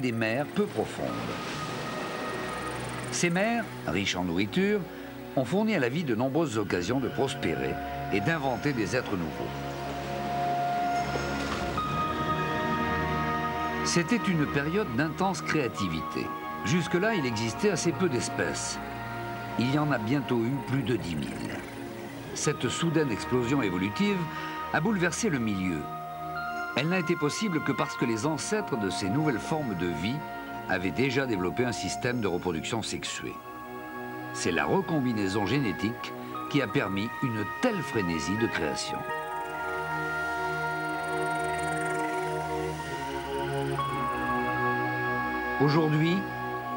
des mers peu profondes. Ces mers, riches en nourriture, ont fourni à la vie de nombreuses occasions de prospérer et d'inventer des êtres nouveaux. C'était une période d'intense créativité. Jusque-là, il existait assez peu d'espèces. Il y en a bientôt eu plus de 10 000. Cette soudaine explosion évolutive a bouleversé le milieu. Elle n'a été possible que parce que les ancêtres de ces nouvelles formes de vie avaient déjà développé un système de reproduction sexuée. C'est la recombinaison génétique qui a permis une telle frénésie de création. Aujourd'hui,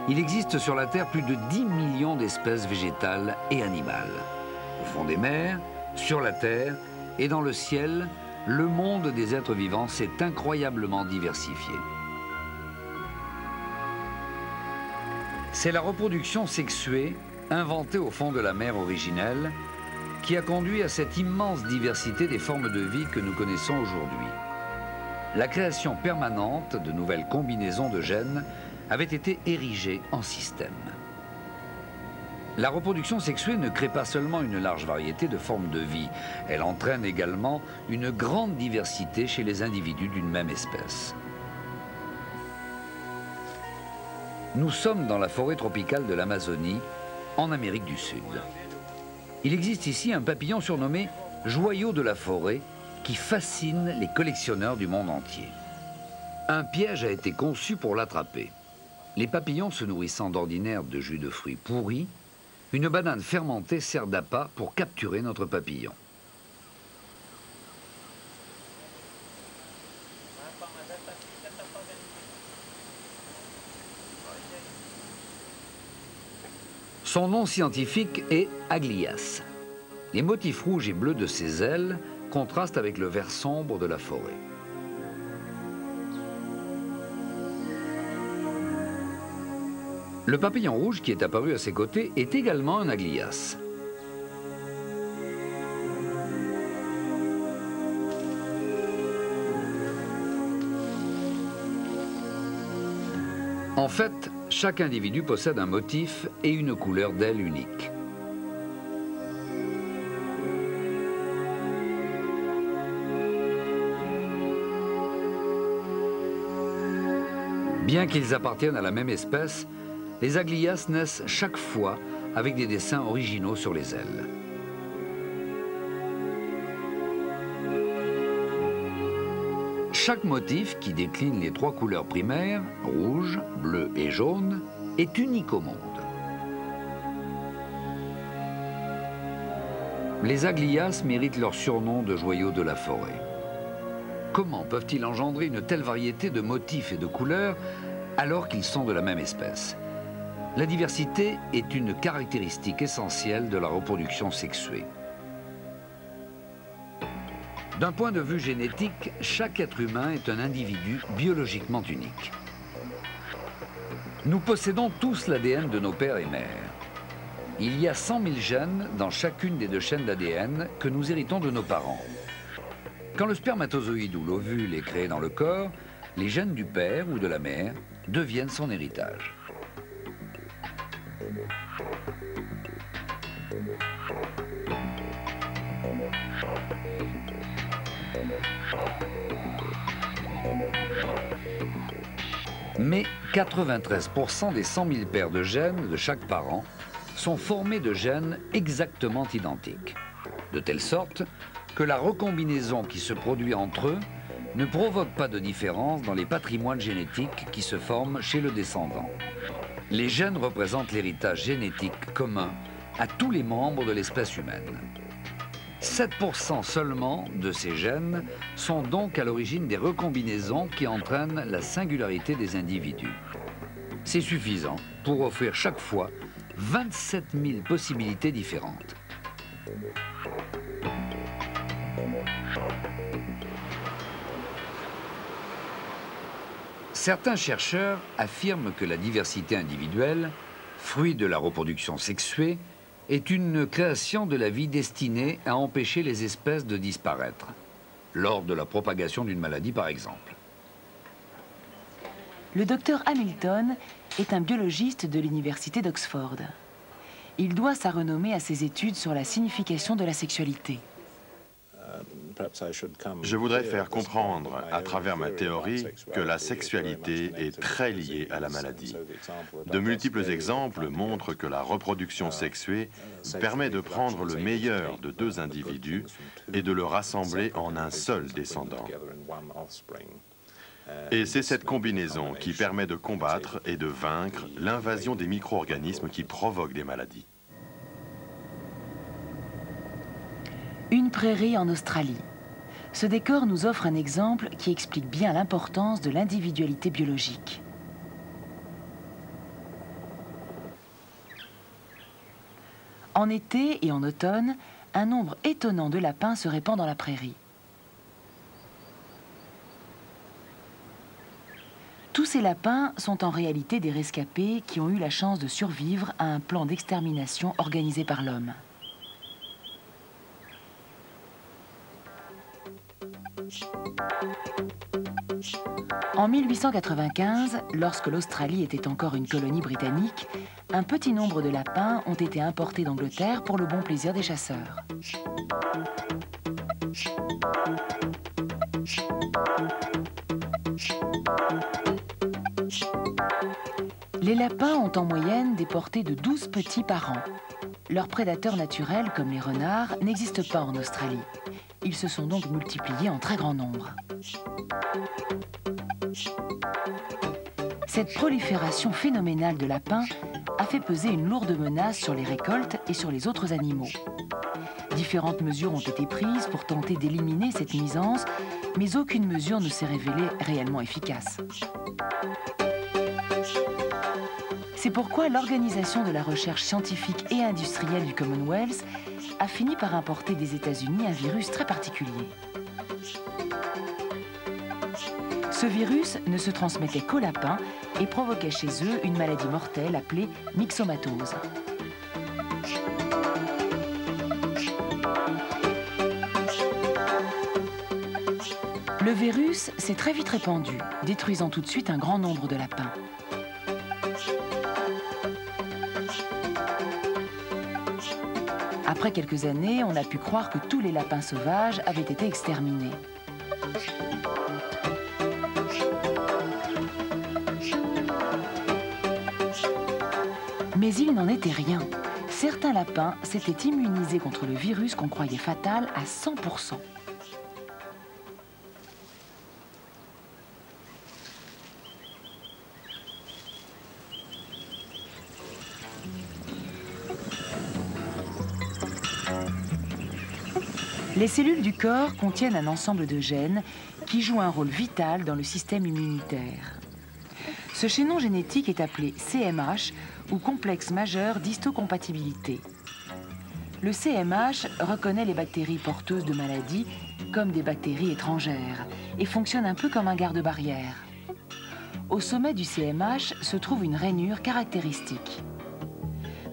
il existe sur la Terre plus de 10 millions d'espèces végétales et animales. Au fond des mers, sur la Terre et dans le ciel, le monde des êtres vivants s'est incroyablement diversifié. C'est la reproduction sexuée, inventée au fond de la mer originelle, qui a conduit à cette immense diversité des formes de vie que nous connaissons aujourd'hui. La création permanente de nouvelles combinaisons de gènes avait été érigée en système. La reproduction sexuée ne crée pas seulement une large variété de formes de vie, elle entraîne également une grande diversité chez les individus d'une même espèce. Nous sommes dans la forêt tropicale de l'Amazonie, en Amérique du Sud. Il existe ici un papillon surnommé joyau de la forêt qui fascine les collectionneurs du monde entier. Un piège a été conçu pour l'attraper. Les papillons se nourrissant d'ordinaire de jus de fruits pourris, une banane fermentée sert d'appât pour capturer notre papillon. Son nom scientifique est Aglias. Les motifs rouges et bleus de ses ailes contrastent avec le vert sombre de la forêt. Le papillon rouge qui est apparu à ses côtés est également un Aglias. En fait, chaque individu possède un motif et une couleur d'aile unique. Bien qu'ils appartiennent à la même espèce, les Aglias naissent chaque fois avec des dessins originaux sur les ailes. Chaque motif, qui décline les trois couleurs primaires, rouge, bleu et jaune, est unique au monde. Les Aglias méritent leur surnom de joyaux de la forêt. Comment peuvent-ils engendrer une telle variété de motifs et de couleurs alors qu'ils sont de la même espèce? La diversité est une caractéristique essentielle de la reproduction sexuée. D'un point de vue génétique, chaque être humain est un individu biologiquement unique. Nous possédons tous l'ADN de nos pères et mères. Il y a 100 000 gènes dans chacune des deux chaînes d'ADN que nous héritons de nos parents. Quand le spermatozoïde ou l'ovule est créé dans le corps, les gènes du père ou de la mère deviennent son héritage. Mais 93% des 100 000 paires de gènes de chaque parent sont formés de gènes exactement identiques, de telle sorte que la recombinaison qui se produit entre eux ne provoque pas de différence dans les patrimoines génétiques qui se forment chez le descendant. Les gènes représentent l'héritage génétique commun à tous les membres de l'espèce humaine. 7% seulement de ces gènes sont donc à l'origine des recombinaisons qui entraînent la singularité des individus. C'est suffisant pour offrir chaque fois 27 000 possibilités différentes. Certains chercheurs affirment que la diversité individuelle, fruit de la reproduction sexuée, est une création de la vie destinée à empêcher les espèces de disparaître, lors de la propagation d'une maladie par exemple. Le docteur Hamilton est un biologiste de l'université d'Oxford. Il doit sa renommée à ses études sur la signification de la sexualité. Je voudrais faire comprendre, à travers ma théorie, que la sexualité est très liée à la maladie. De multiples exemples montrent que la reproduction sexuée permet de prendre le meilleur de deux individus et de le rassembler en un seul descendant. Et c'est cette combinaison qui permet de combattre et de vaincre l'invasion des micro-organismes qui provoquent des maladies. Une prairie en Australie. Ce décor nous offre un exemple qui explique bien l'importance de l'individualité biologique. En été et en automne, un nombre étonnant de lapins se répand dans la prairie. Tous ces lapins sont en réalité des rescapés qui ont eu la chance de survivre à un plan d'extermination organisé par l'homme. En 1895, lorsque l'Australie était encore une colonie britannique, un petit nombre de lapins ont été importés d'Angleterre pour le bon plaisir des chasseurs. Les lapins ont en moyenne des portées de 12 petits par an. Leurs prédateurs naturels, comme les renards, n'existent pas en Australie. Ils se sont donc multipliés en très grand nombre. Cette prolifération phénoménale de lapins a fait peser une lourde menace sur les récoltes et sur les autres animaux. Différentes mesures ont été prises pour tenter d'éliminer cette nuisance, mais aucune mesure ne s'est révélée réellement efficace. C'est pourquoi l'Organisation de la recherche scientifique et industrielle du Commonwealth a fini par importer des États-Unis un virus très particulier. Ce virus ne se transmettait qu'aux lapins et provoquait chez eux une maladie mortelle appelée myxomatose. Le virus s'est très vite répandu, détruisant tout de suite un grand nombre de lapins. Après quelques années, on a pu croire que tous les lapins sauvages avaient été exterminés. Mais il n'en était rien. Certains lapins s'étaient immunisés contre le virus qu'on croyait fatal à 100%. Les cellules du corps contiennent un ensemble de gènes qui jouent un rôle vital dans le système immunitaire. Ce chaînon génétique est appelé CMH ou complexe majeur d'histocompatibilité. Le CMH reconnaît les bactéries porteuses de maladies comme des bactéries étrangères et fonctionne un peu comme un garde-barrière. Au sommet du CMH se trouve une rainure caractéristique.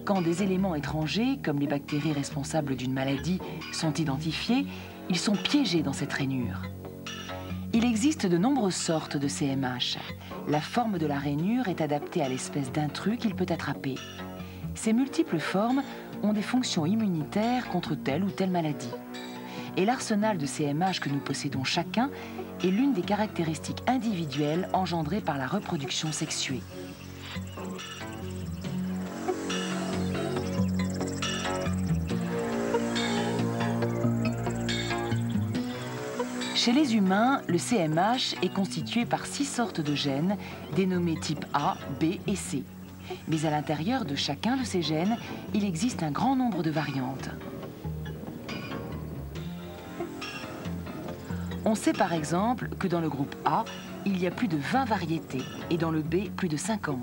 Quand des éléments étrangers, comme les bactéries responsables d'une maladie, sont identifiés, ils sont piégés dans cette rainure. Il existe de nombreuses sortes de CMH. La forme de la rainure est adaptée à l'espèce d'intrus qu'il peut attraper. Ces multiples formes ont des fonctions immunitaires contre telle ou telle maladie. Et l'arsenal de CMH que nous possédons chacun est l'une des caractéristiques individuelles engendrées par la reproduction sexuée. Chez les humains, le CMH est constitué par 6 sortes de gènes, dénommés type A, B et C. Mais à l'intérieur de chacun de ces gènes, il existe un grand nombre de variantes. On sait par exemple que dans le groupe A, il y a plus de 20 variétés et dans le B, plus de 50.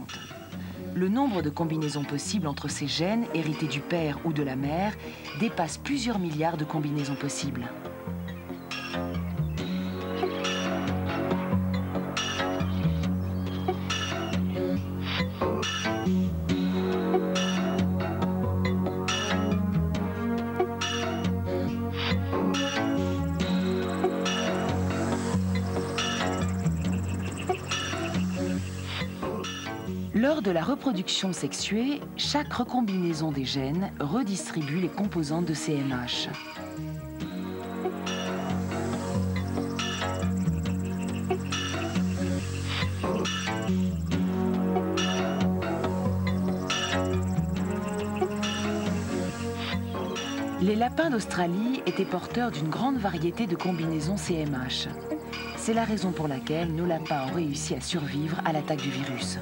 Le nombre de combinaisons possibles entre ces gènes, hérités du père ou de la mère, dépasse plusieurs milliards de combinaisons possibles. Lors de la reproduction sexuée, chaque recombinaison des gènes redistribue les composantes de CMH. Les lapins d'Australie étaient porteurs d'une grande variété de combinaisons CMH. C'est la raison pour laquelle nos lapins ont réussi à survivre à l'attaque du virus.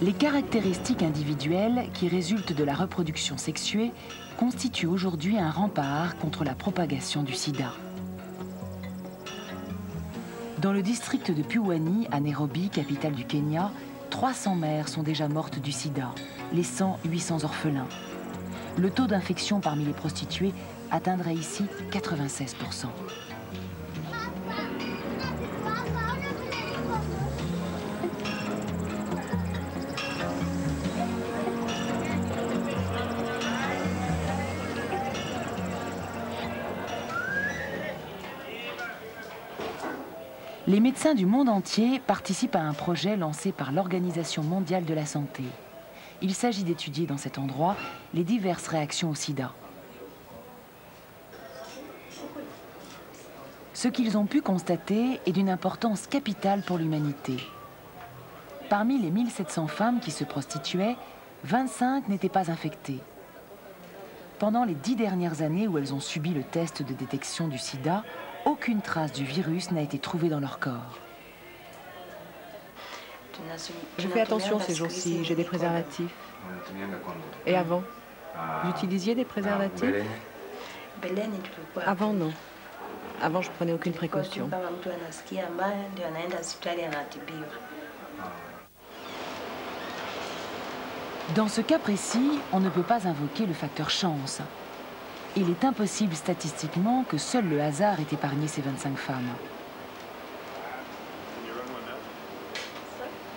Les caractéristiques individuelles qui résultent de la reproduction sexuée constituent aujourd'hui un rempart contre la propagation du sida. Dans le district de Pwani, à Nairobi, capitale du Kenya, 300 mères sont déjà mortes du sida, laissant 800 orphelins. Le taux d'infection parmi les prostituées atteindrait ici 96%. Les médecins du monde entier participent à un projet lancé par l'Organisation mondiale de la santé. Il s'agit d'étudier dans cet endroit les diverses réactions au sida. Ce qu'ils ont pu constater est d'une importance capitale pour l'humanité. Parmi les 1700 femmes qui se prostituaient, 25 n'étaient pas infectées. Pendant les 10 dernières années où elles ont subi le test de détection du sida, aucune trace du virus n'a été trouvée dans leur corps. Je fais attention ces jours-ci, j'ai des préservatifs. Et avant, vous utilisiez des préservatifs? Avant, non. Avant, je prenais aucune précaution. Dans ce cas précis, on ne peut pas invoquer le facteur chance. Il est impossible statistiquement que seul le hasard ait épargné ces 25 femmes.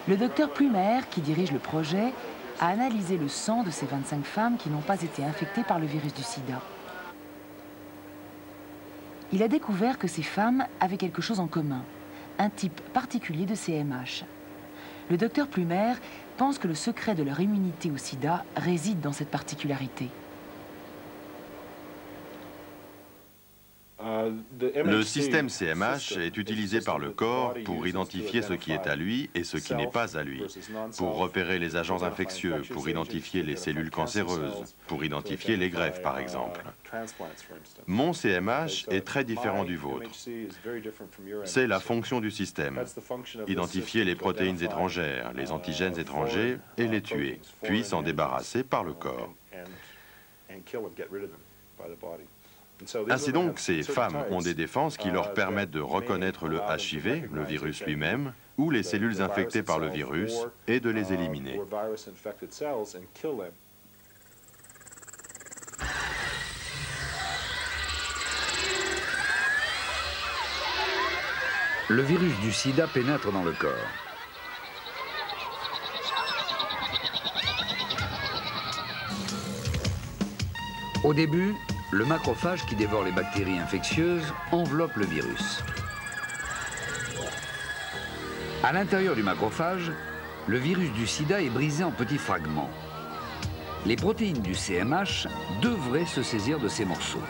Le docteur Plumer, qui dirige le projet, a analysé le sang de ces 25 femmes qui n'ont pas été infectées par le virus du sida. Il a découvert que ces femmes avaient quelque chose en commun, un type particulier de CMH. Le docteur Plumer pense que le secret de leur immunité au sida réside dans cette particularité. Le système CMH est utilisé par le corps pour identifier ce qui est à lui et ce qui n'est pas à lui, pour repérer les agents infectieux, pour identifier les cellules cancéreuses, pour identifier les greffes par exemple. Mon CMH est très différent du vôtre. C'est la fonction du système, identifier les protéines étrangères, les antigènes étrangers et les tuer, puis s'en débarrasser par le corps. Ainsi donc, ces femmes ont des défenses qui leur permettent de reconnaître le HIV, le virus lui-même, ou les cellules infectées par le virus, et de les éliminer. Le virus du sida pénètre dans le corps. Au début, le macrophage qui dévore les bactéries infectieuses enveloppe le virus. À l'intérieur du macrophage, le virus du sida est brisé en petits fragments. Les protéines du CMH devraient se saisir de ces morceaux.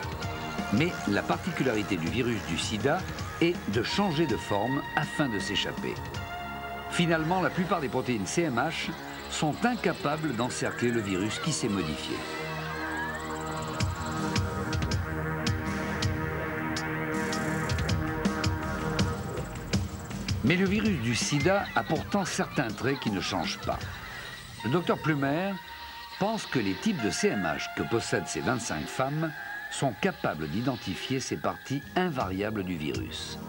Mais la particularité du virus du sida est de changer de forme afin de s'échapper. Finalement, la plupart des protéines CMH sont incapables d'encercler le virus qui s'est modifié. Mais le virus du sida a pourtant certains traits qui ne changent pas. Le docteur Plumer pense que les types de CMH que possèdent ces 25 femmes sont capables d'identifier ces parties invariables du virus.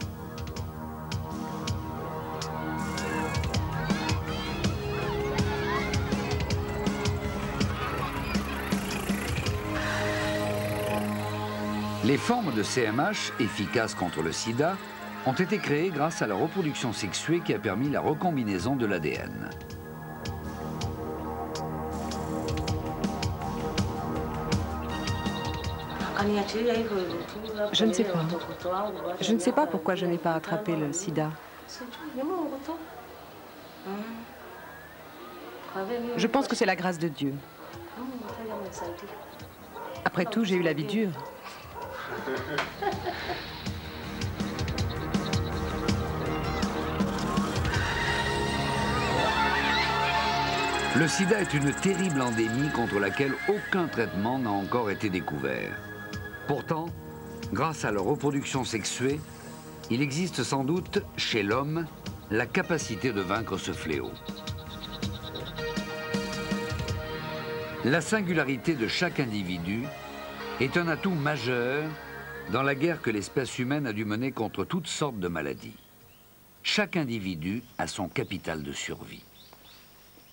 Les formes de CMH efficaces contre le sida ont été créées grâce à la reproduction sexuée qui a permis la recombinaison de l'ADN. Je ne sais pas. Je ne sais pas pourquoi je n'ai pas attrapé le sida. Je pense que c'est la grâce de Dieu. Après tout, j'ai eu la vie dure. Le sida est une terrible endémie contre laquelle aucun traitement n'a encore été découvert. Pourtant, grâce à leur reproduction sexuée, il existe sans doute, chez l'homme, la capacité de vaincre ce fléau. La singularité de chaque individu est un atout majeur dans la guerre que l'espèce humaine a dû mener contre toutes sortes de maladies. Chaque individu a son capital de survie.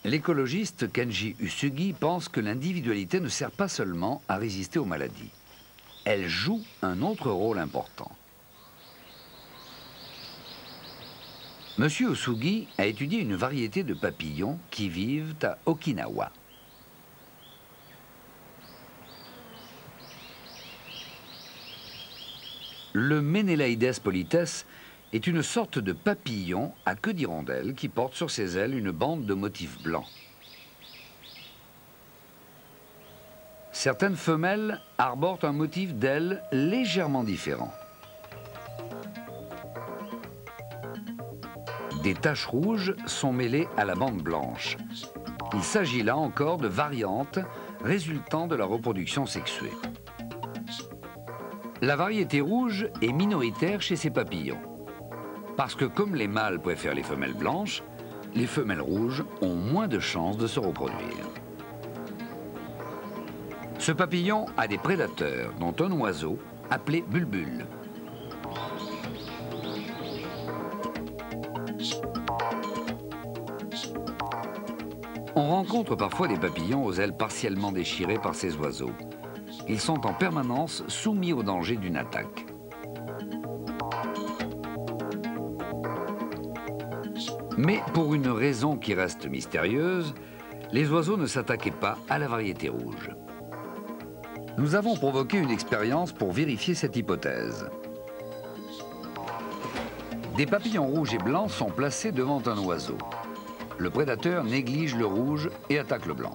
L'écologiste Kenji Usugi pense que l'individualité ne sert pas seulement à résister aux maladies. Elle joue un autre rôle important. Monsieur Usugi a étudié une variété de papillons qui vivent à Okinawa. Le Menelaïdes polites est une sorte de papillon à queue d'hirondelle qui porte sur ses ailes une bande de motifs blancs. Certaines femelles arborent un motif d'ailes légèrement différent. Des taches rouges sont mêlées à la bande blanche. Il s'agit là encore de variantes résultant de la reproduction sexuée. La variété rouge est minoritaire chez ces papillons. Parce que comme les mâles préfèrent les femelles blanches, les femelles rouges ont moins de chances de se reproduire. Ce papillon a des prédateurs, dont un oiseau appelé bulbule. On rencontre parfois des papillons aux ailes partiellement déchirées par ces oiseaux. Ils sont en permanence soumis au danger d'une attaque. Mais pour une raison qui reste mystérieuse, les oiseaux ne s'attaquaient pas à la variété rouge. Nous avons provoqué une expérience pour vérifier cette hypothèse. Des papillons rouges et blancs sont placés devant un oiseau. Le prédateur néglige le rouge et attaque le blanc.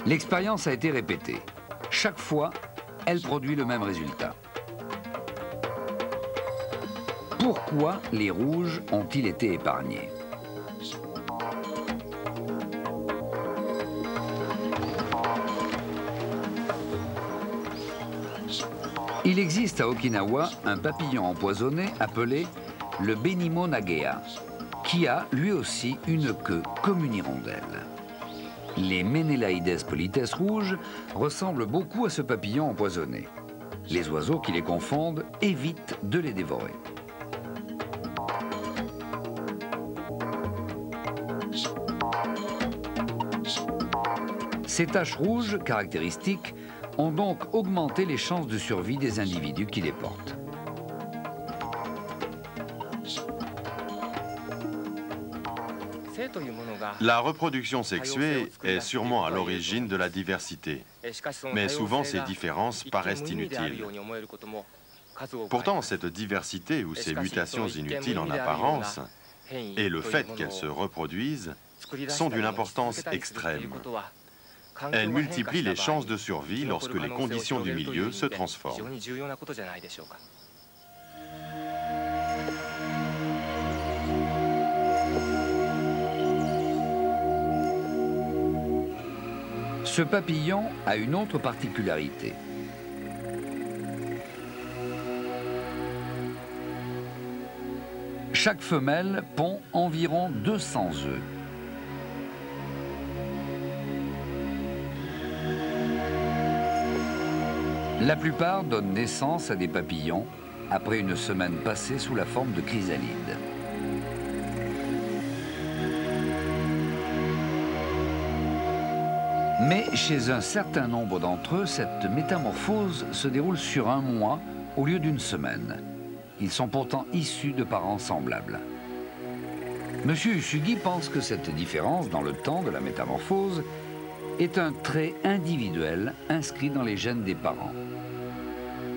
L'expérience a été répétée. Chaque fois, elle produit le même résultat. Pourquoi les rouges ont-ils été épargnés? Il existe à Okinawa un papillon empoisonné appelé le Benimo nagea, qui a lui aussi une queue comme une hirondelle. Les Menelaïdes polites rouges ressemblent beaucoup à ce papillon empoisonné. Les oiseaux qui les confondent évitent de les dévorer. Ces taches rouges caractéristiques ont donc augmenté les chances de survie des individus qui les portent. La reproduction sexuée est sûrement à l'origine de la diversité, mais souvent ces différences paraissent inutiles. Pourtant, cette diversité ou ces mutations inutiles en apparence et le fait qu'elles se reproduisent sont d'une importance extrême. Elles multiplient les chances de survie lorsque les conditions du milieu se transforment. Ce papillon a une autre particularité. Chaque femelle pond environ 200 œufs. La plupart donnent naissance à des papillons après une semaine passée sous la forme de chrysalides. Mais chez un certain nombre d'entre eux, cette métamorphose se déroule sur un mois au lieu d'une semaine. Ils sont pourtant issus de parents semblables. Monsieur Usugi pense que cette différence dans le temps de la métamorphose est un trait individuel inscrit dans les gènes des parents.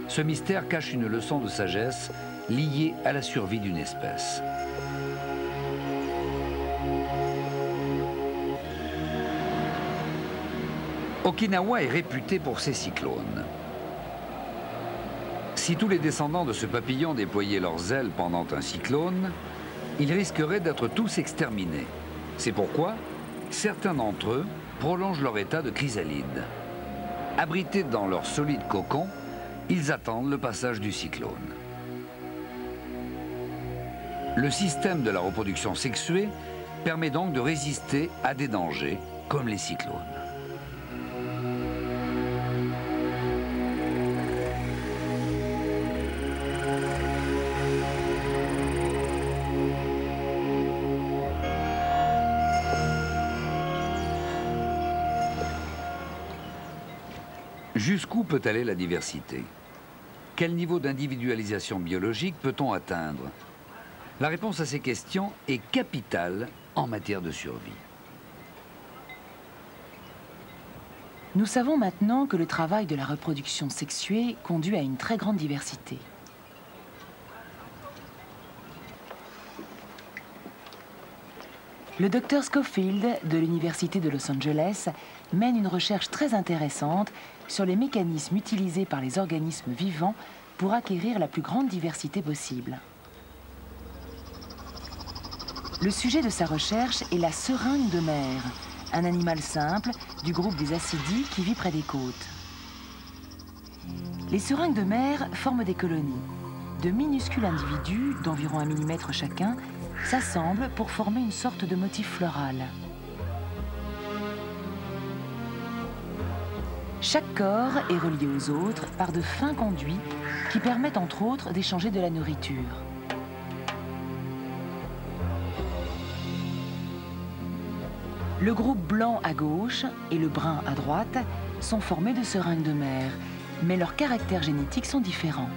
Ce mystère cache une leçon de sagesse liée à la survie d'une espèce. Okinawa est réputé pour ses cyclones. Si tous les descendants de ce papillon déployaient leurs ailes pendant un cyclone, ils risqueraient d'être tous exterminés. C'est pourquoi certains d'entre eux prolongent leur état de chrysalide. Abrités dans leur solide cocon, ils attendent le passage du cyclone. Le système de la reproduction sexuée permet donc de résister à des dangers comme les cyclones. Jusqu'où peut aller la diversité? Quel niveau d'individualisation biologique peut-on atteindre? La réponse à ces questions est capitale en matière de survie. Nous savons maintenant que le travail de la reproduction sexuée conduit à une très grande diversité. Le docteur Schofield de l'Université de Los Angeles mène une recherche très intéressante sur les mécanismes utilisés par les organismes vivants pour acquérir la plus grande diversité possible. Le sujet de sa recherche est la seringue de mer, un animal simple du groupe des acidies qui vit près des côtes. Les seringues de mer forment des colonies. De minuscules individus, d'environ 1 mm chacun, s'assemblent pour former une sorte de motif floral. Chaque corps est relié aux autres par de fins conduits qui permettent entre autres d'échanger de la nourriture. Le groupe blanc à gauche et le brun à droite sont formés de seringues de mer, mais leurs caractères génétiques sont différents.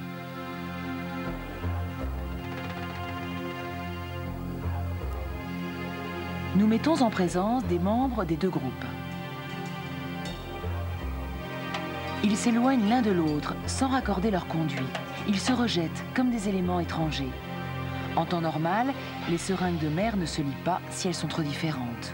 Nous mettons en présence des membres des deux groupes. Ils s'éloignent l'un de l'autre sans raccorder leur conduit. Ils se rejettent comme des éléments étrangers. En temps normal, les seringues de mer ne se lient pas si elles sont trop différentes.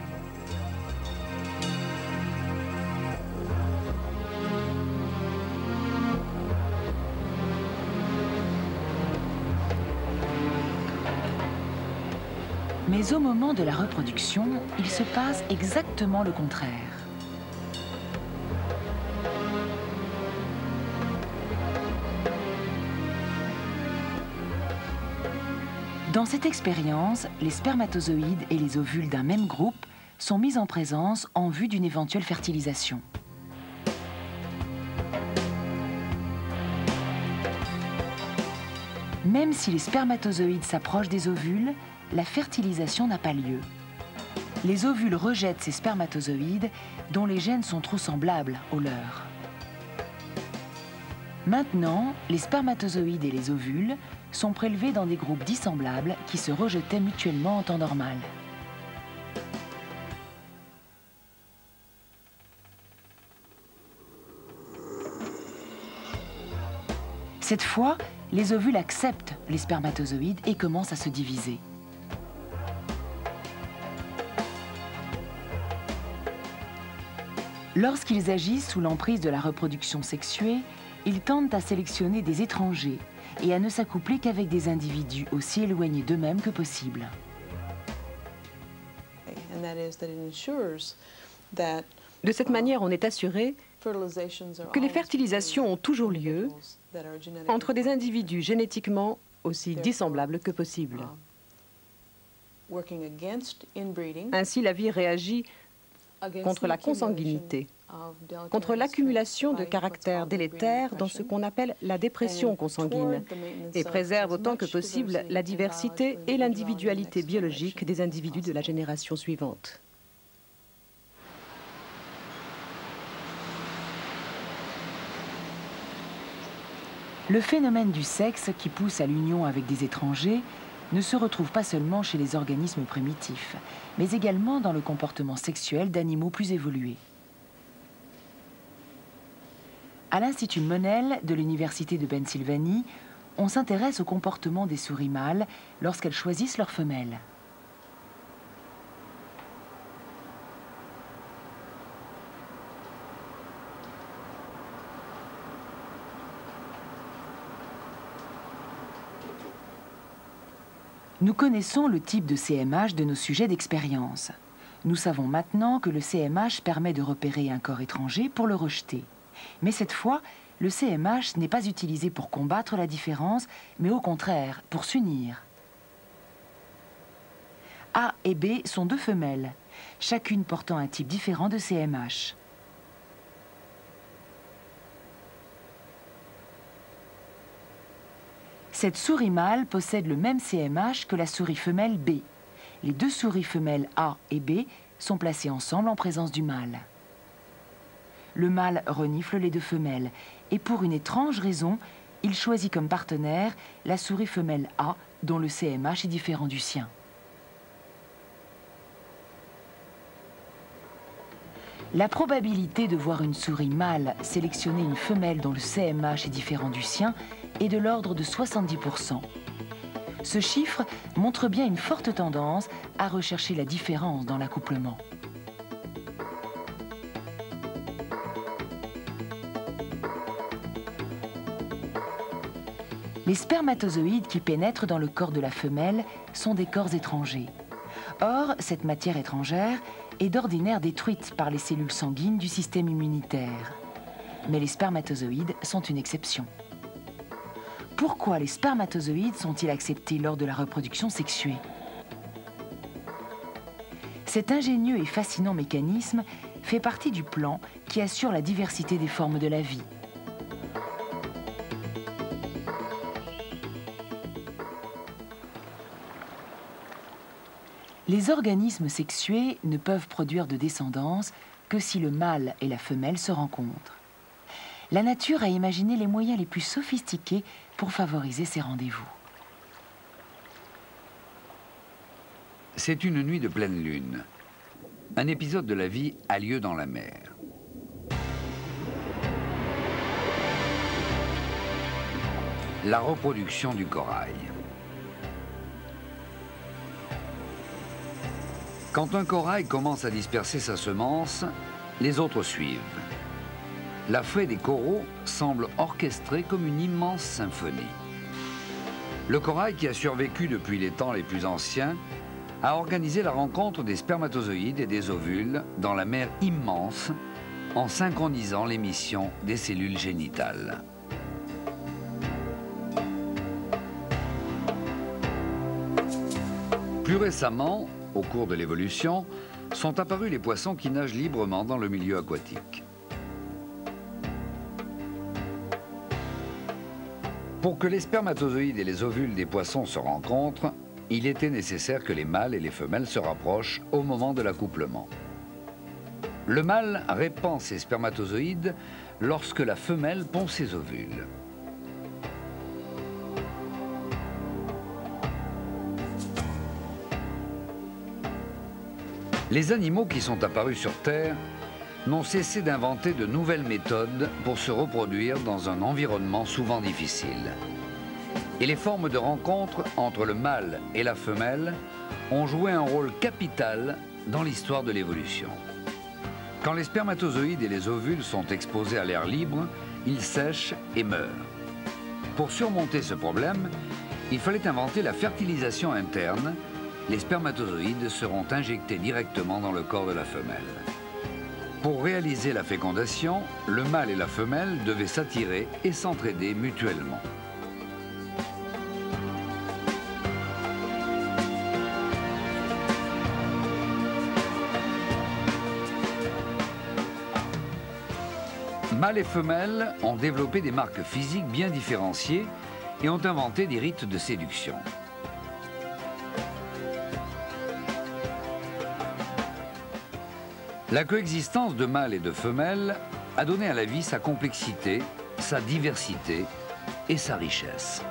Mais au moment de la reproduction, il se passe exactement le contraire. Dans cette expérience, les spermatozoïdes et les ovules d'un même groupe sont mis en présence en vue d'une éventuelle fertilisation. Même si les spermatozoïdes s'approchent des ovules, la fertilisation n'a pas lieu. Les ovules rejettent ces spermatozoïdes dont les gènes sont trop semblables aux leurs. Maintenant, les spermatozoïdes et les ovules sont prélevés dans des groupes dissemblables qui se rejetaient mutuellement en temps normal. Cette fois, les ovules acceptent les spermatozoïdes et commencent à se diviser. Lorsqu'ils agissent sous l'emprise de la reproduction sexuée, ils tendent à sélectionner des étrangers et à ne s'accoupler qu'avec des individus aussi éloignés d'eux-mêmes que possible. De cette manière, on est assuré que les fertilisations ont toujours lieu entre des individus génétiquement aussi dissemblables que possible. Ainsi, la vie réagit contre la consanguinité, contre l'accumulation de caractères délétères dans ce qu'on appelle la dépression consanguine, et préserve autant que possible la diversité et l'individualité biologique des individus de la génération suivante. Le phénomène du sexe qui pousse à l'union avec des étrangers ne se retrouve pas seulement chez les organismes primitifs, mais également dans le comportement sexuel d'animaux plus évolués. À l'Institut Monell de l'Université de Pennsylvanie, on s'intéresse au comportement des souris mâles lorsqu'elles choisissent leur femelle. Nous connaissons le type de CMH de nos sujets d'expérience. Nous savons maintenant que le CMH permet de repérer un corps étranger pour le rejeter. Mais cette fois, le CMH n'est pas utilisé pour combattre la différence, mais au contraire, pour s'unir. A et B sont deux femelles, chacune portant un type différent de CMH. Cette souris mâle possède le même CMH que la souris femelle B. Les deux souris femelles A et B sont placées ensemble en présence du mâle. Le mâle renifle les deux femelles et pour une étrange raison, il choisit comme partenaire la souris femelle A dont le CMH est différent du sien. La probabilité de voir une souris mâle sélectionner une femelle dont le CMH est différent du sien est de l'ordre de 70%. Ce chiffre montre bien une forte tendance à rechercher la différence dans l'accouplement. Les spermatozoïdes qui pénètrent dans le corps de la femelle sont des corps étrangers. Or, cette matière étrangère est d'ordinaire détruite par les cellules sanguines du système immunitaire. Mais les spermatozoïdes sont une exception. Pourquoi les spermatozoïdes sont-ils acceptés lors de la reproduction sexuée? Cet ingénieux et fascinant mécanisme fait partie du plan qui assure la diversité des formes de la vie. Les organismes sexués ne peuvent produire de descendance que si le mâle et la femelle se rencontrent. La nature a imaginé les moyens les plus sophistiqués pour favoriser ces rendez-vous. C'est une nuit de pleine lune. Un épisode de la vie a lieu dans la mer. La reproduction du corail. Quand un corail commence à disperser sa semence, les autres suivent. La fée des coraux semble orchestrée comme une immense symphonie. Le corail, qui a survécu depuis les temps les plus anciens, a organisé la rencontre des spermatozoïdes et des ovules dans la mer immense en synchronisant l'émission des cellules génitales. Plus récemment, au cours de l'évolution, sont apparus les poissons qui nagent librement dans le milieu aquatique. Pour que les spermatozoïdes et les ovules des poissons se rencontrent, il était nécessaire que les mâles et les femelles se rapprochent au moment de l'accouplement. Le mâle répand ses spermatozoïdes lorsque la femelle pond ses ovules. Les animaux qui sont apparus sur Terre n'ont cessé d'inventer de nouvelles méthodes pour se reproduire dans un environnement souvent difficile. Et les formes de rencontre entre le mâle et la femelle ont joué un rôle capital dans l'histoire de l'évolution. Quand les spermatozoïdes et les ovules sont exposés à l'air libre, ils sèchent et meurent. Pour surmonter ce problème, il fallait inventer la fertilisation interne. Les spermatozoïdes seront injectés directement dans le corps de la femelle. Pour réaliser la fécondation, le mâle et la femelle devaient s'attirer et s'entraider mutuellement. Mâles et femelles ont développé des marques physiques bien différenciées et ont inventé des rites de séduction. La coexistence de mâles et de femelles a donné à la vie sa complexité, sa diversité et sa richesse.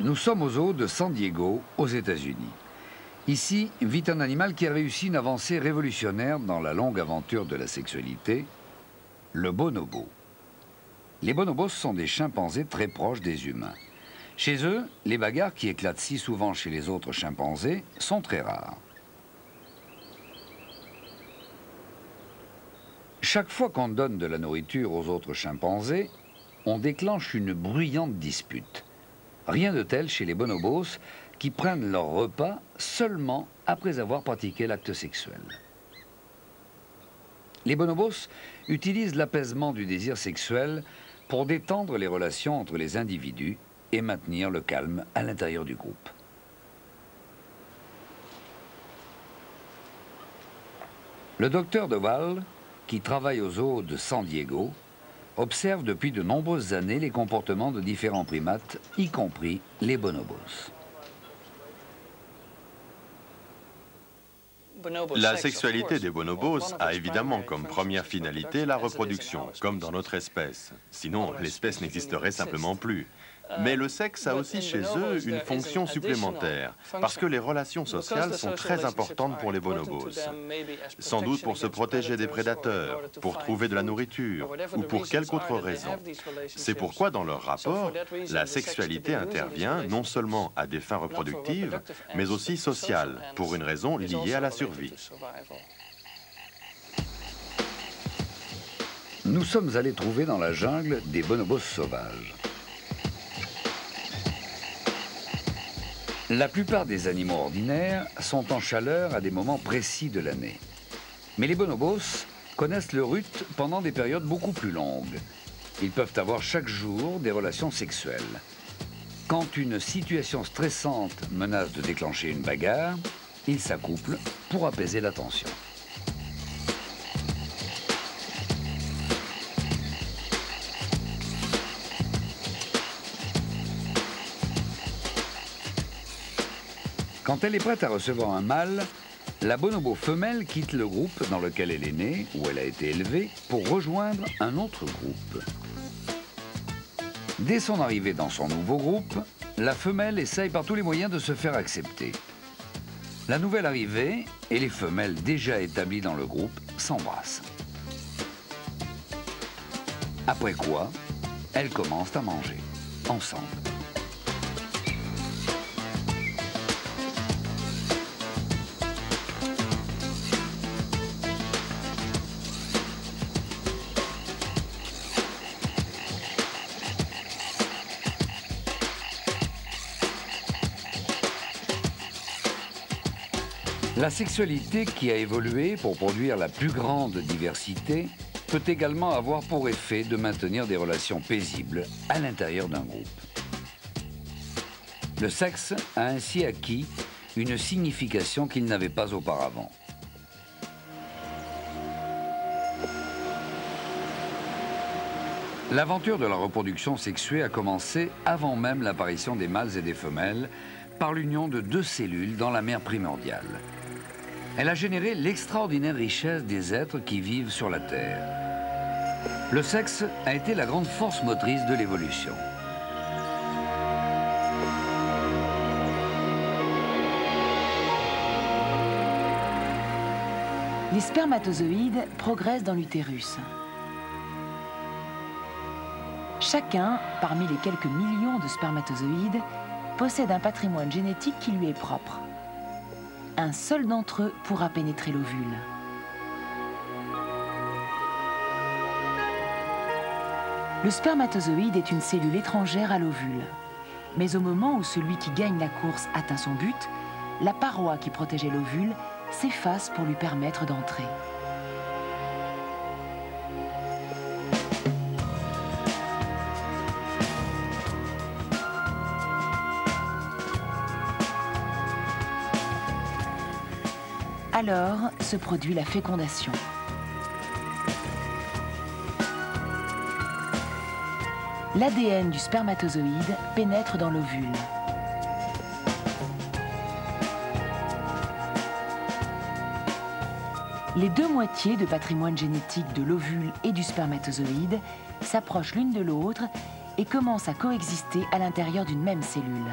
Nous sommes au zoo de San Diego, aux États-Unis. Ici vit un animal qui a réussi une avancée révolutionnaire dans la longue aventure de la sexualité, le bonobo. Les bonobos sont des chimpanzés très proches des humains. Chez eux, les bagarres qui éclatent si souvent chez les autres chimpanzés sont très rares. Chaque fois qu'on donne de la nourriture aux autres chimpanzés, on déclenche une bruyante dispute. Rien de tel chez les bonobos qui prennent leur repas seulement après avoir pratiqué l'acte sexuel. Les bonobos utilisent l'apaisement du désir sexuel pour détendre les relations entre les individus et maintenir le calme à l'intérieur du groupe. Le docteur Duvall, qui travaille au zoo de San Diego, observe depuis de nombreuses années les comportements de différents primates, y compris les bonobos. La sexualité des bonobos a évidemment comme première finalité la reproduction, comme dans notre espèce. Sinon, l'espèce n'existerait simplement plus. Mais le sexe a aussi chez eux une fonction supplémentaire, parce que les relations sociales sont très importantes pour les bonobos. Sans doute pour se protéger des prédateurs, pour trouver de la nourriture, ou pour quelque autre raison. C'est pourquoi dans leur rapport, la sexualité intervient non seulement à des fins reproductives, mais aussi sociales, pour une raison liée à la survie. Nous sommes allés trouver dans la jungle des bonobos sauvages. La plupart des animaux ordinaires sont en chaleur à des moments précis de l'année. Mais les bonobos connaissent le rut pendant des périodes beaucoup plus longues. Ils peuvent avoir chaque jour des relations sexuelles. Quand une situation stressante menace de déclencher une bagarre, ils s'accouplent pour apaiser la tension. Quand elle est prête à recevoir un mâle, la bonobo femelle quitte le groupe dans lequel elle est née, où elle a été élevée, pour rejoindre un autre groupe. Dès son arrivée dans son nouveau groupe, la femelle essaye par tous les moyens de se faire accepter. La nouvelle arrivée et les femelles déjà établies dans le groupe s'embrassent. Après quoi, elles commencent à manger, ensemble. La sexualité qui a évolué pour produire la plus grande diversité peut également avoir pour effet de maintenir des relations paisibles à l'intérieur d'un groupe. Le sexe a ainsi acquis une signification qu'il n'avait pas auparavant. L'aventure de la reproduction sexuée a commencé avant même l'apparition des mâles et des femelles par l'union de deux cellules dans la mère primordiale. Elle a généré l'extraordinaire richesse des êtres qui vivent sur la Terre. Le sexe a été la grande force motrice de l'évolution. Les spermatozoïdes progressent dans l'utérus. Chacun, parmi les quelques millions de spermatozoïdes, possède un patrimoine génétique qui lui est propre. Un seul d'entre eux pourra pénétrer l'ovule. Le spermatozoïde est une cellule étrangère à l'ovule. Mais au moment où celui qui gagne la course atteint son but, la paroi qui protégeait l'ovule s'efface pour lui permettre d'entrer. Alors se produit la fécondation. L'ADN du spermatozoïde pénètre dans l'ovule. Les deux moitiés de patrimoine génétique de l'ovule et du spermatozoïde s'approchent l'une de l'autre et commencent à coexister à l'intérieur d'une même cellule.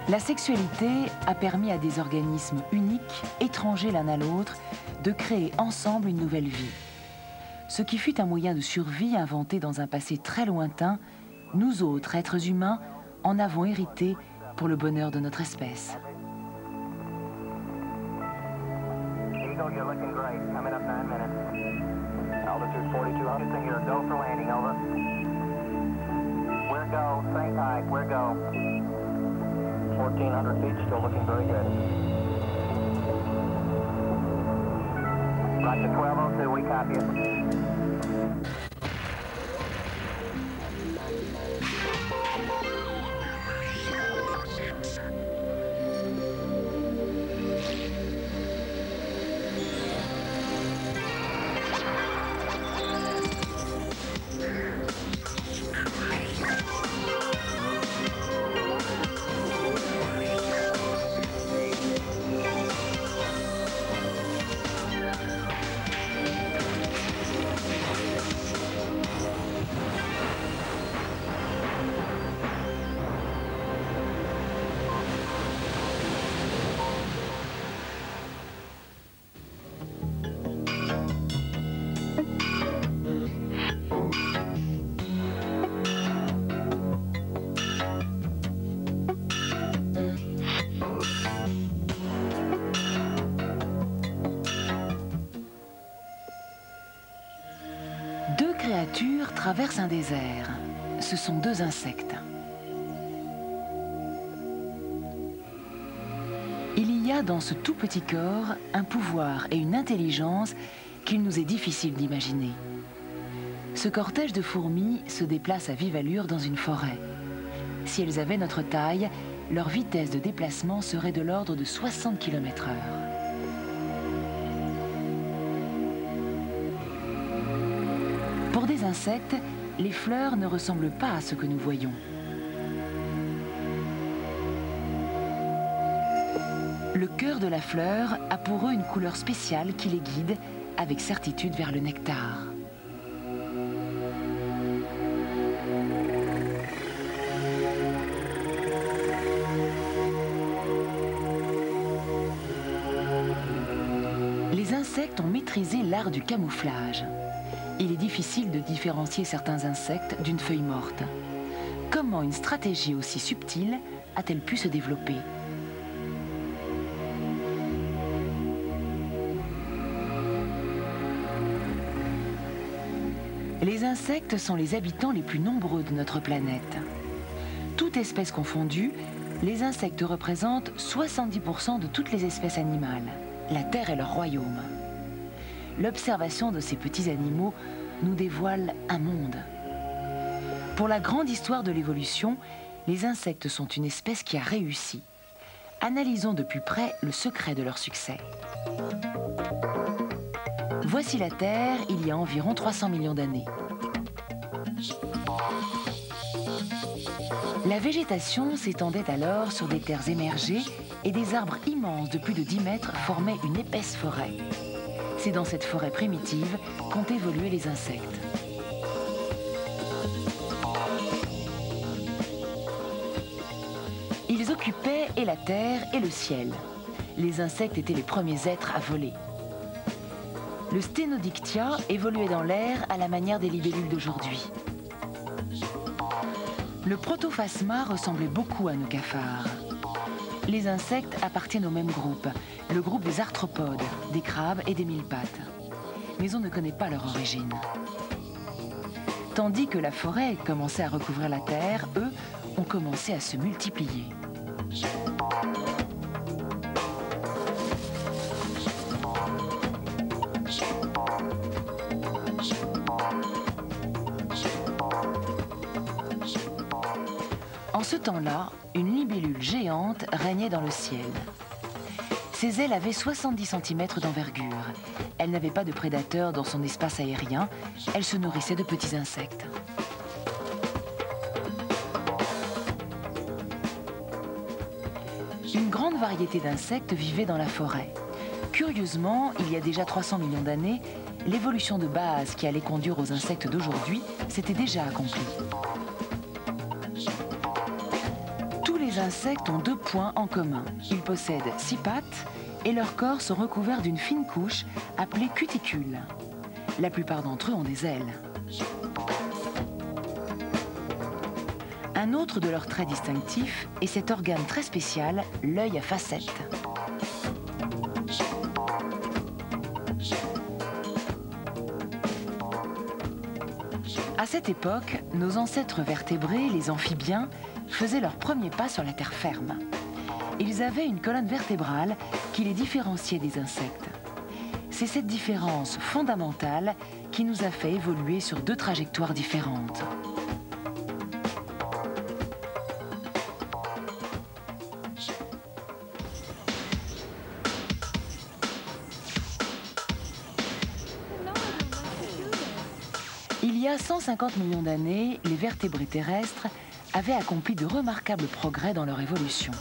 La sexualité a permis à des organismes uniques, étrangers l'un à l'autre, de créer ensemble une nouvelle vie. Ce qui fut un moyen de survie inventé dans un passé très lointain, nous autres êtres humains en avons hérité pour le bonheur de notre espèce. Eagle, you're looking great. Coming up 9 minutes. Altitude 4200. Houston, you're go for landing. Over. We're go. Same height. We're go. 1,400 feet. Still looking very good. Roger 1202. We copy it. Deux créatures traversent un désert. Ce sont deux insectes. Il y a dans ce tout petit corps un pouvoir et une intelligence qu'il nous est difficile d'imaginer. Ce cortège de fourmis se déplace à vive allure dans une forêt. Si elles avaient notre taille, leur vitesse de déplacement serait de l'ordre de 60 km/h. Pour des insectes, les fleurs ne ressemblent pas à ce que nous voyons. Le cœur de la fleur a pour eux une couleur spéciale qui les guide avec certitude vers le nectar. Les insectes ont maîtrisé l'art du camouflage. Il est difficile de différencier certains insectes d'une feuille morte. Comment une stratégie aussi subtile a-t-elle pu se développer ? Les insectes sont les habitants les plus nombreux de notre planète. Toute espèce confondue, les insectes représentent 70% de toutes les espèces animales. La Terre est leur royaume. L'observation de ces petits animaux nous dévoile un monde. Pour la grande histoire de l'évolution, les insectes sont une espèce qui a réussi. Analysons de plus près le secret de leur succès. Voici la Terre il y a environ 300 millions d'années. La végétation s'étendait alors sur des terres émergées et des arbres immenses de plus de 10 mètres formaient une épaisse forêt. C'est dans cette forêt primitive qu'ont évolué les insectes. Ils occupaient et la terre et le ciel. Les insectes étaient les premiers êtres à voler. Le Sténodictia évoluait dans l'air à la manière des libellules d'aujourd'hui. Le Protophasma ressemblait beaucoup à nos cafards. Les insectes appartiennent au même groupe, le groupe des arthropodes, des crabes et des mille-pattes. Mais on ne connaît pas leur origine. Tandis que la forêt commençait à recouvrir la terre, eux ont commencé à se multiplier. En ce temps-là, une libellule géante régnait dans le ciel. Ses ailes avaient 70 cm d'envergure. Elle n'avait pas de prédateurs dans son espace aérien. Elle se nourrissait de petits insectes. Une grande variété d'insectes vivait dans la forêt. Curieusement, il y a déjà 300 millions d'années, l'évolution de base qui allait conduire aux insectes d'aujourd'hui s'était déjà accomplie. Tous les insectes ont 2 points en commun. Ils possèdent 6 pattes et leurs corps sont recouverts d'une fine couche appelée cuticule. La plupart d'entre eux ont des ailes. Un autre de leurs traits distinctifs est cet organe très spécial, l'œil à facettes. À cette époque, nos ancêtres vertébrés, les amphibiens, faisaient leurs premiers pas sur la terre ferme. Ils avaient une colonne vertébrale qui les différenciait des insectes. C'est cette différence fondamentale qui nous a fait évoluer sur 2 trajectoires différentes. Il y a 150 millions d'années, les vertébrés terrestres avaient accompli de remarquables progrès dans leur évolution.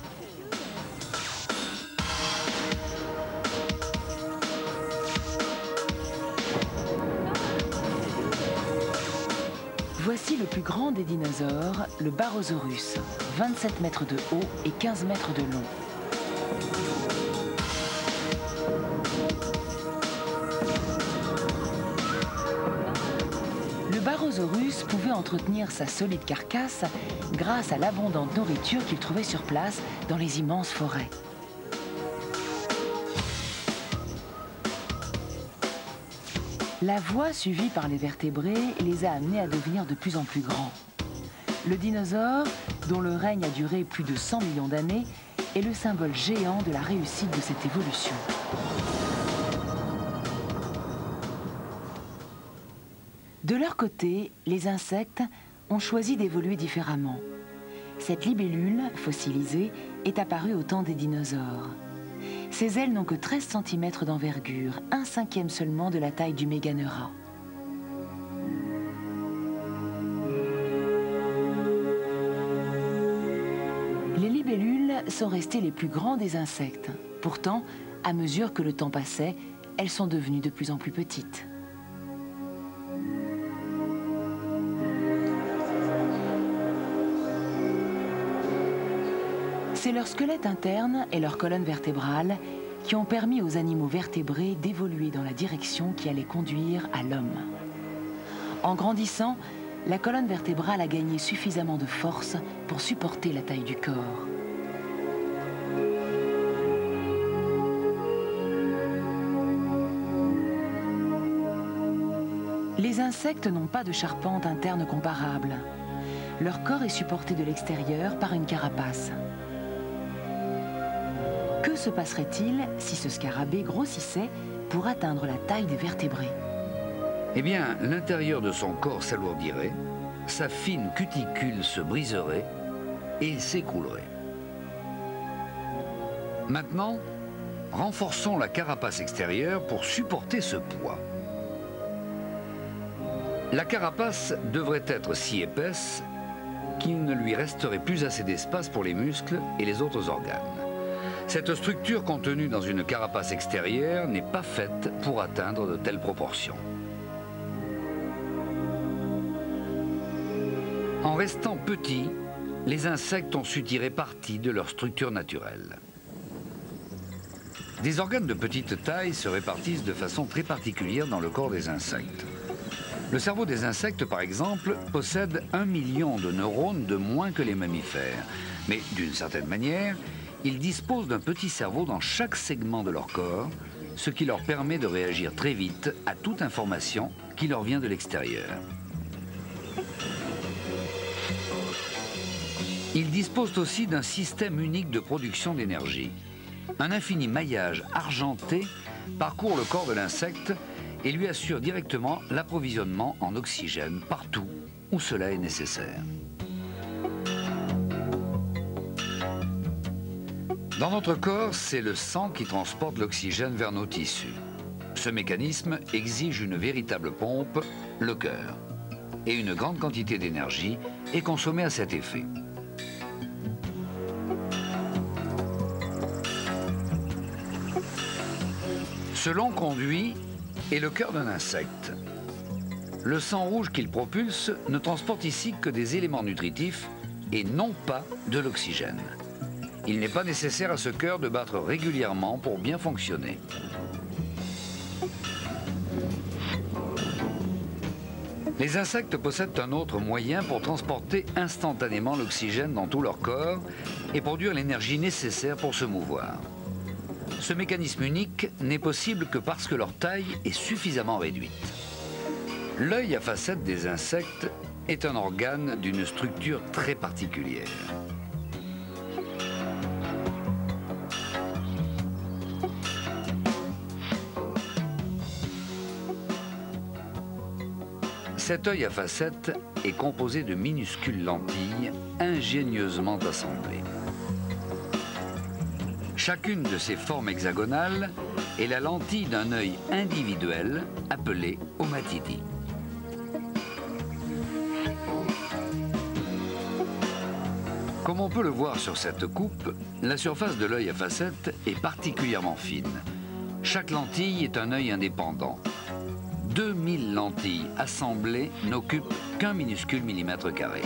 Voici le plus grand des dinosaures, le Barosaurus, 27 mètres de haut et 15 mètres de long. Le Barosaurus pouvait entretenir sa solide carcasse grâce à l'abondante nourriture qu'il trouvait sur place dans les immenses forêts. La voie suivie par les vertébrés les a amenés à devenir de plus en plus grands. Le dinosaure, dont le règne a duré plus de 100 millions d'années, est le symbole géant de la réussite de cette évolution. De leur côté, les insectes ont choisi d'évoluer différemment. Cette libellule, fossilisée, est apparue au temps des dinosaures. Ses ailes n'ont que 13 cm d'envergure, 1/5 seulement de la taille du Méganeura. Les libellules sont restées les plus grands des insectes. Pourtant, à mesure que le temps passait, elles sont devenues de plus en plus petites. C'est leur squelette interne et leur colonne vertébrale qui ont permis aux animaux vertébrés d'évoluer dans la direction qui allait conduire à l'homme. En grandissant, la colonne vertébrale a gagné suffisamment de force pour supporter la taille du corps. Les insectes n'ont pas de charpente interne comparable. Leur corps est supporté de l'extérieur par une carapace. Que se passerait-il si ce scarabée grossissait pour atteindre la taille des vertébrés? Eh bien, l'intérieur de son corps s'alourdirait, sa fine cuticule se briserait et il s'écroulerait. Maintenant, renforçons la carapace extérieure pour supporter ce poids. La carapace devrait être si épaisse qu'il ne lui resterait plus assez d'espace pour les muscles et les autres organes. Cette structure contenue dans une carapace extérieure n'est pas faite pour atteindre de telles proportions. En restant petits, les insectes ont su tirer parti de leur structure naturelle. Des organes de petite taille se répartissent de façon très particulière dans le corps des insectes. Le cerveau des insectes, par exemple, possède 1 million de neurones de moins que les mammifères. Mais d'une certaine manière, ils disposent d'un petit cerveau dans chaque segment de leur corps, ce qui leur permet de réagir très vite à toute information qui leur vient de l'extérieur. Ils disposent aussi d'un système unique de production d'énergie. Un infini maillage argenté parcourt le corps de l'insecte et lui assure directement l'approvisionnement en oxygène partout où cela est nécessaire. Dans notre corps, c'est le sang qui transporte l'oxygène vers nos tissus. Ce mécanisme exige une véritable pompe, le cœur, et une grande quantité d'énergie est consommée à cet effet. Ce long conduit est le cœur d'un insecte. Le sang rouge qu'il propulse ne transporte ici que des éléments nutritifs et non pas de l'oxygène. Il n'est pas nécessaire à ce cœur de battre régulièrement pour bien fonctionner. Les insectes possèdent un autre moyen pour transporter instantanément l'oxygène dans tout leur corps et produire l'énergie nécessaire pour se mouvoir. Ce mécanisme unique n'est possible que parce que leur taille est suffisamment réduite. L'œil à facettes des insectes est un organe d'une structure très particulière. Cet œil à facettes est composé de minuscules lentilles ingénieusement assemblées. Chacune de ces formes hexagonales est la lentille d'un œil individuel appelé omatidie. Comme on peut le voir sur cette coupe, la surface de l'œil à facettes est particulièrement fine. Chaque lentille est un œil indépendant. 2000 lentilles assemblées n'occupent qu'un minuscule millimètre carré.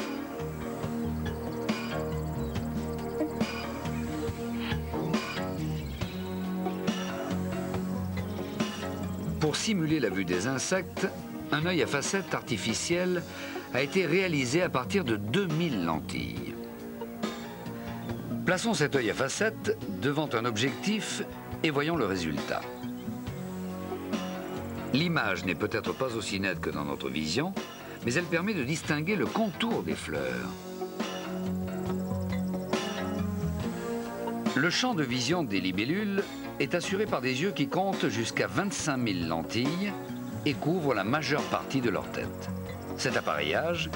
Pour simuler la vue des insectes, un œil à facettes artificiel a été réalisé à partir de 2000 lentilles. Plaçons cet œil à facettes devant un objectif et voyons le résultat. L'image n'est peut-être pas aussi nette que dans notre vision, mais elle permet de distinguer le contour des fleurs. Le champ de vision des libellules est assuré par des yeux qui comptent jusqu'à 25 000 lentilles et couvrent la majeure partie de leur tête. Cet appareillage,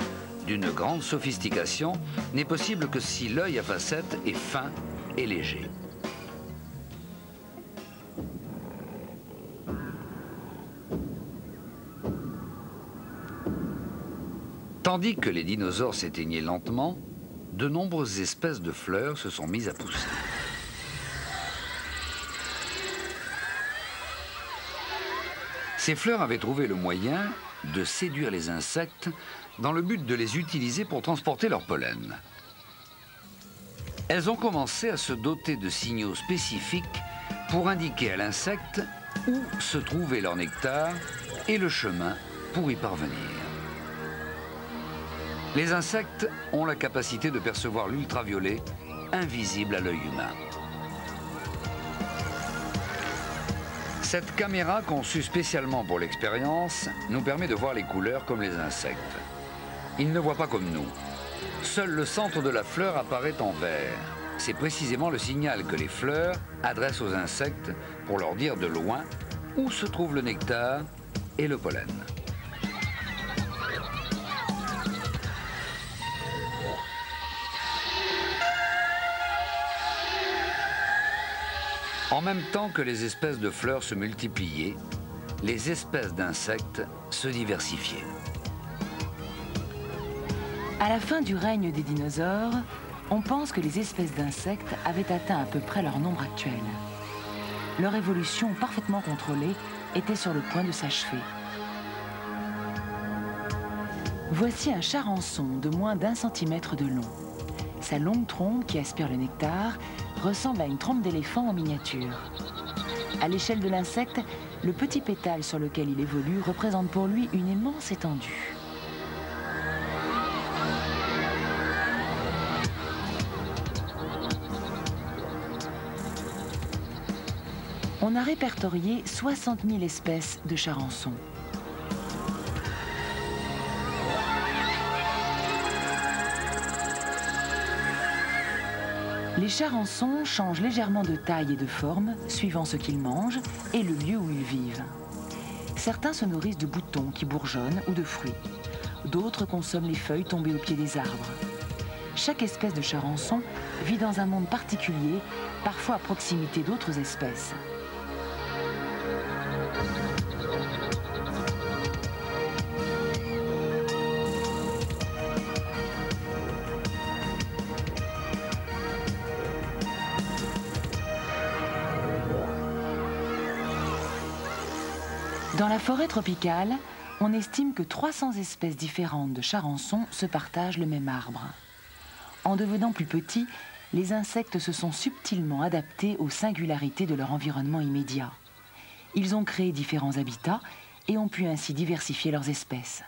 d'une grande sophistication, n'est possible que si l'œil à facettes est fin et léger. Tandis que les dinosaures s'éteignaient lentement, de nombreuses espèces de fleurs se sont mises à pousser. Ces fleurs avaient trouvé le moyen de séduire les insectes dans le but de les utiliser pour transporter leur pollen. Elles ont commencé à se doter de signaux spécifiques pour indiquer à l'insecte où se trouvait leur nectar et le chemin pour y parvenir. Les insectes ont la capacité de percevoir l'ultraviolet, invisible à l'œil humain. Cette caméra, conçue spécialement pour l'expérience, nous permet de voir les couleurs comme les insectes. Ils ne voient pas comme nous. Seul le centre de la fleur apparaît en vert. C'est précisément le signal que les fleurs adressent aux insectes pour leur dire de loin où se trouve le nectar et le pollen. En même temps que les espèces de fleurs se multipliaient, les espèces d'insectes se diversifiaient. À la fin du règne des dinosaures, on pense que les espèces d'insectes avaient atteint à peu près leur nombre actuel. Leur évolution parfaitement contrôlée était sur le point de s'achever. Voici un charançon de moins d'1 centimètre de long. Sa longue trompe qui aspire le nectar ressemble à une trompe d'éléphant en miniature. À l'échelle de l'insecte, le petit pétale sur lequel il évolue représente pour lui une immense étendue. On a répertorié 60 000 espèces de charançons. Les charançons changent légèrement de taille et de forme, suivant ce qu'ils mangent et le lieu où ils vivent. Certains se nourrissent de boutons qui bourgeonnent ou de fruits. D'autres consomment les feuilles tombées au pied des arbres. Chaque espèce de charançon vit dans un monde particulier, parfois à proximité d'autres espèces. Dans la forêt tropicale, on estime que 300 espèces différentes de charançons se partagent le même arbre. En devenant plus petits, les insectes se sont subtilement adaptés aux singularités de leur environnement immédiat. Ils ont créé différents habitats et ont pu ainsi diversifier leurs espèces.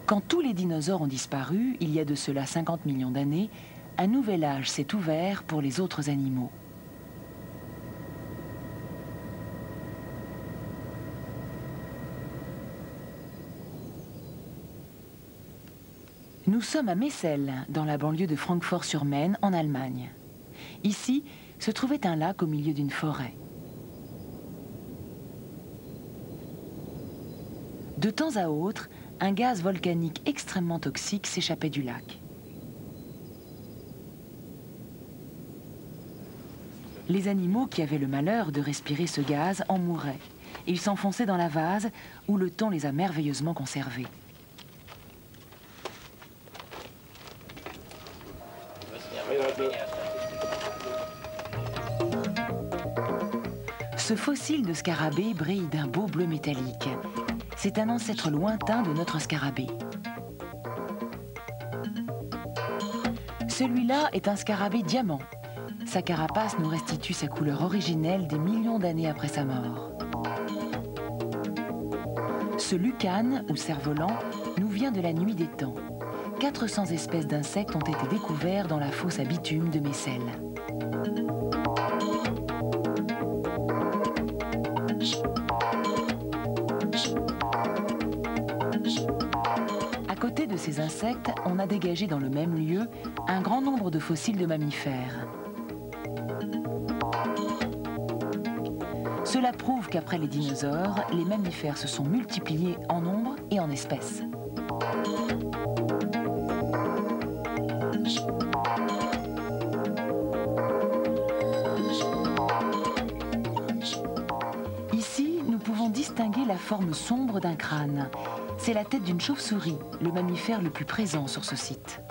Quand tous les dinosaures ont disparu, il y a de cela 50 millions d'années, un nouvel âge s'est ouvert pour les autres animaux. Nous sommes à Messel, dans la banlieue de Francfort-sur-Main, en Allemagne. Ici, se trouvait un lac au milieu d'une forêt. De temps à autre, un gaz volcanique extrêmement toxique s'échappait du lac. Les animaux qui avaient le malheur de respirer ce gaz en mouraient. Ils s'enfonçaient dans la vase où le temps les a merveilleusement conservés. Ce fossile de scarabée brille d'un beau bleu métallique. C'est un ancêtre lointain de notre scarabée. Celui-là est un scarabée diamant. Sa carapace nous restitue sa couleur originelle des millions d'années après sa mort. Ce lucane, ou cerf-volant, nous vient de la nuit des temps. 400 espèces d'insectes ont été découverts dans la fosse à bitume de Messel. À côté de ces insectes, on a dégagé dans le même lieu un grand nombre de fossiles de mammifères. Cela prouve qu'après les dinosaures, les mammifères se sont multipliés en nombre et en espèces. Ici, nous pouvons distinguer la forme sombre d'un crâne. C'est la tête d'une chauve-souris, le mammifère le plus présent sur ce site.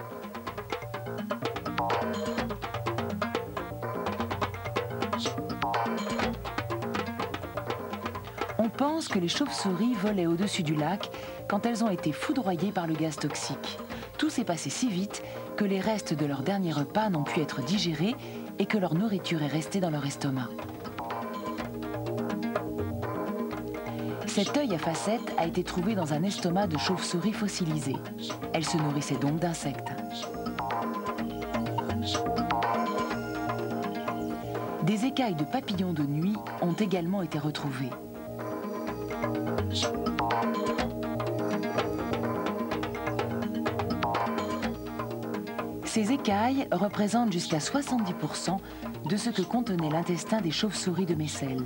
On pense que les chauves-souris volaient au-dessus du lac quand elles ont été foudroyées par le gaz toxique. Tout s'est passé si vite que les restes de leur dernier repas n'ont pu être digérés et que leur nourriture est restée dans leur estomac. Cet œil à facettes a été trouvé dans un estomac de chauve-souris fossilisée. Elle se nourrissait donc d'insectes. Des écailles de papillons de nuit ont également été retrouvées. Ces écailles représentent jusqu'à 70% de ce que contenait l'intestin des chauves-souris de Messel.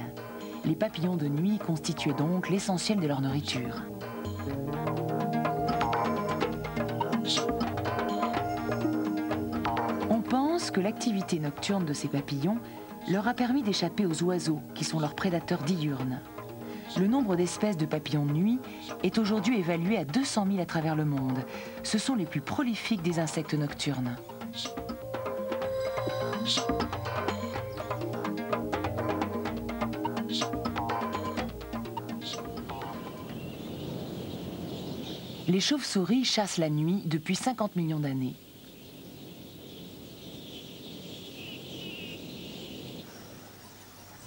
Les papillons de nuit constituaient donc l'essentiel de leur nourriture. On pense que l'activité nocturne de ces papillons leur a permis d'échapper aux oiseaux, qui sont leurs prédateurs diurnes. Le nombre d'espèces de papillons de nuit est aujourd'hui évalué à 200 000 à travers le monde. Ce sont les plus prolifiques des insectes nocturnes. Les chauves-souris chassent la nuit depuis 50 millions d'années.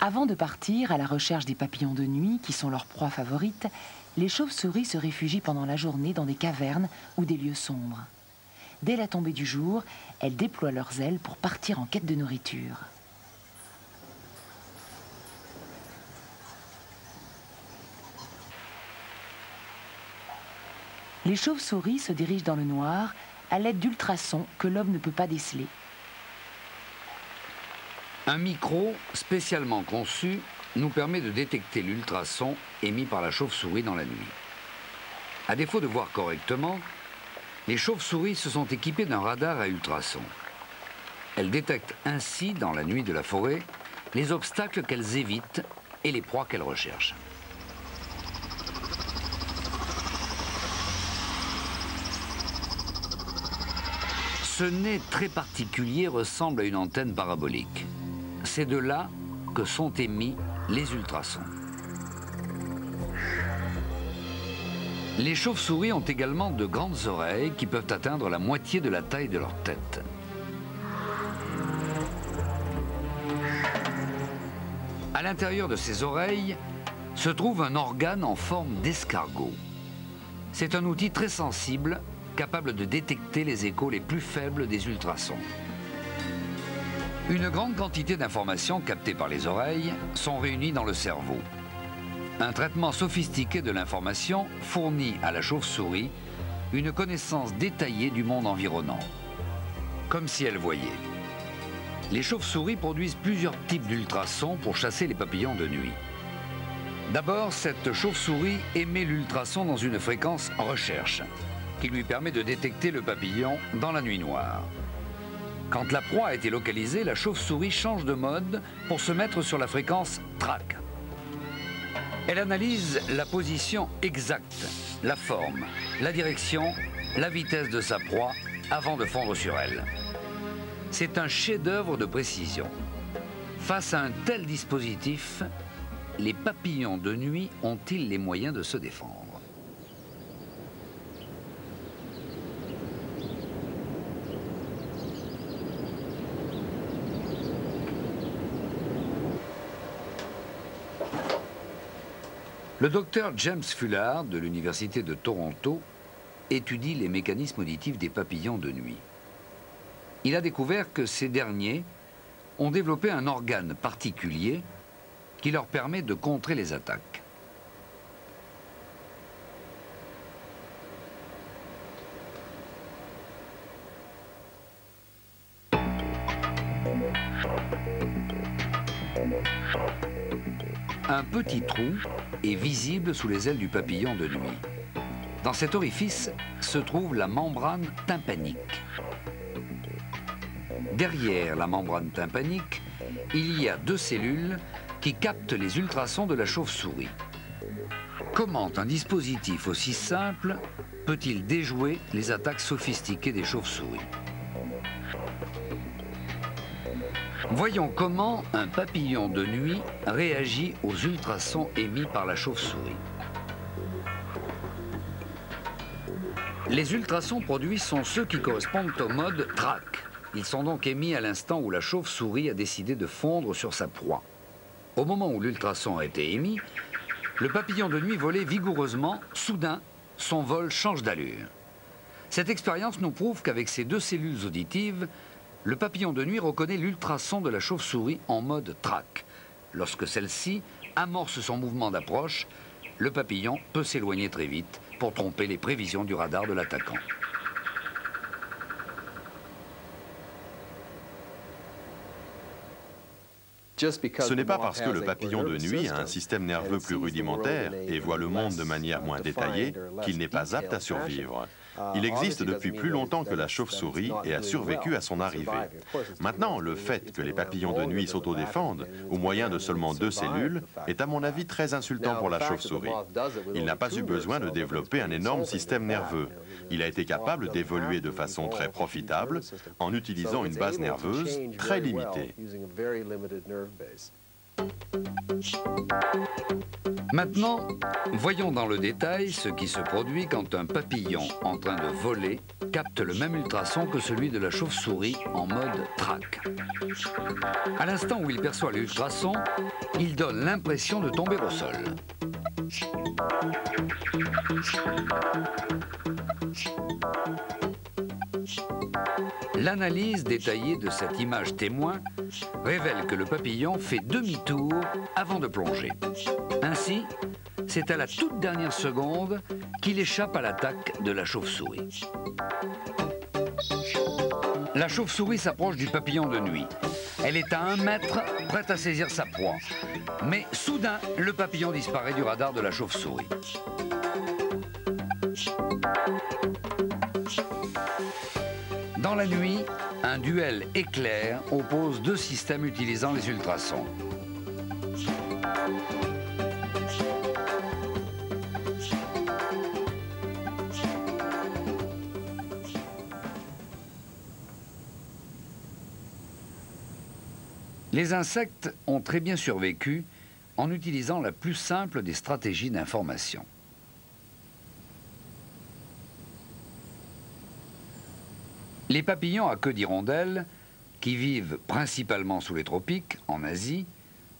Avant de partir à la recherche des papillons de nuit, qui sont leurs proies favorites, les chauves-souris se réfugient pendant la journée dans des cavernes ou des lieux sombres. Dès la tombée du jour, elles déploient leurs ailes pour partir en quête de nourriture. Les chauves-souris se dirigent dans le noir à l'aide d'ultrasons que l'homme ne peut pas déceler. Un micro spécialement conçu nous permet de détecter l'ultrason émis par la chauve-souris dans la nuit. À défaut de voir correctement, les chauves-souris se sont équipées d'un radar à ultrasons. Elles détectent ainsi, dans la nuit de la forêt, les obstacles qu'elles évitent et les proies qu'elles recherchent. Ce nez très particulier ressemble à une antenne parabolique. C'est de là que sont émis les ultrasons. Les chauves-souris ont également de grandes oreilles qui peuvent atteindre la moitié de la taille de leur tête. À l'intérieur de ces oreilles se trouve un organe en forme d'escargot. C'est un outil très sensible, capable de détecter les échos les plus faibles des ultrasons. Une grande quantité d'informations captées par les oreilles sont réunies dans le cerveau. Un traitement sophistiqué de l'information fournit à la chauve-souris une connaissance détaillée du monde environnant, comme si elle voyait. Les chauves-souris produisent plusieurs types d'ultrasons pour chasser les papillons de nuit. D'abord, cette chauve-souris émet l'ultrason dans une fréquence recherche, qui lui permet de détecter le papillon dans la nuit noire. Quand la proie a été localisée, la chauve-souris change de mode pour se mettre sur la fréquence track. Elle analyse la position exacte, la forme, la direction, la vitesse de sa proie avant de fondre sur elle. C'est un chef-d'œuvre de précision. Face à un tel dispositif, les papillons de nuit ont-ils les moyens de se défendre? Le docteur James Fullard de l'Université de Toronto étudie les mécanismes auditifs des papillons de nuit. Il a découvert que ces derniers ont développé un organe particulier qui leur permet de contrer les attaques. Un petit trou est visible sous les ailes du papillon de nuit. Dans cet orifice se trouve la membrane tympanique. Derrière la membrane tympanique, il y a deux cellules qui captent les ultrasons de la chauve-souris. Comment un dispositif aussi simple peut-il déjouer les attaques sophistiquées des chauves-souris? Voyons comment un papillon de nuit réagit aux ultrasons émis par la chauve-souris. Les ultrasons produits sont ceux qui correspondent au mode track. Ils sont donc émis à l'instant où la chauve-souris a décidé de fondre sur sa proie. Au moment où l'ultrason a été émis, le papillon de nuit volait vigoureusement. Soudain, son vol change d'allure. Cette expérience nous prouve qu'avec ces deux cellules auditives, le papillon de nuit reconnaît l'ultrason de la chauve-souris en mode track. Lorsque celle-ci amorce son mouvement d'approche, le papillon peut s'éloigner très vite pour tromper les prévisions du radar de l'attaquant. Ce n'est pas parce que le papillon de nuit a un système nerveux plus rudimentaire et voit le monde de manière moins détaillée qu'il n'est pas apte à survivre. Il existe depuis plus longtemps que la chauve-souris et a survécu à son arrivée. Maintenant, le fait que les papillons de nuit s'autodéfendent au moyen de seulement deux cellules est à mon avis très insultant pour la chauve-souris. Il n'a pas eu besoin de développer un énorme système nerveux. Il a été capable d'évoluer de façon très profitable en utilisant une base nerveuse très limitée. Maintenant, voyons dans le détail ce qui se produit quand un papillon en train de voler capte le même ultrason que celui de la chauve-souris en mode track. À l'instant où il perçoit l'ultrason, il donne l'impression de tomber au sol. L'analyse détaillée de cette image témoin révèle que le papillon fait demi-tour avant de plonger. Ainsi, c'est à la toute dernière seconde qu'il échappe à l'attaque de la chauve-souris. La chauve-souris s'approche du papillon de nuit. Elle est à 1 mètre, prête à saisir sa proie. Mais soudain, le papillon disparaît du radar de la chauve-souris. Dans la nuit, un duel éclair oppose deux systèmes utilisant les ultrasons. Les insectes ont très bien survécu en utilisant la plus simple des stratégies d'information. Les papillons à queue d'hirondelle, qui vivent principalement sous les tropiques, en Asie,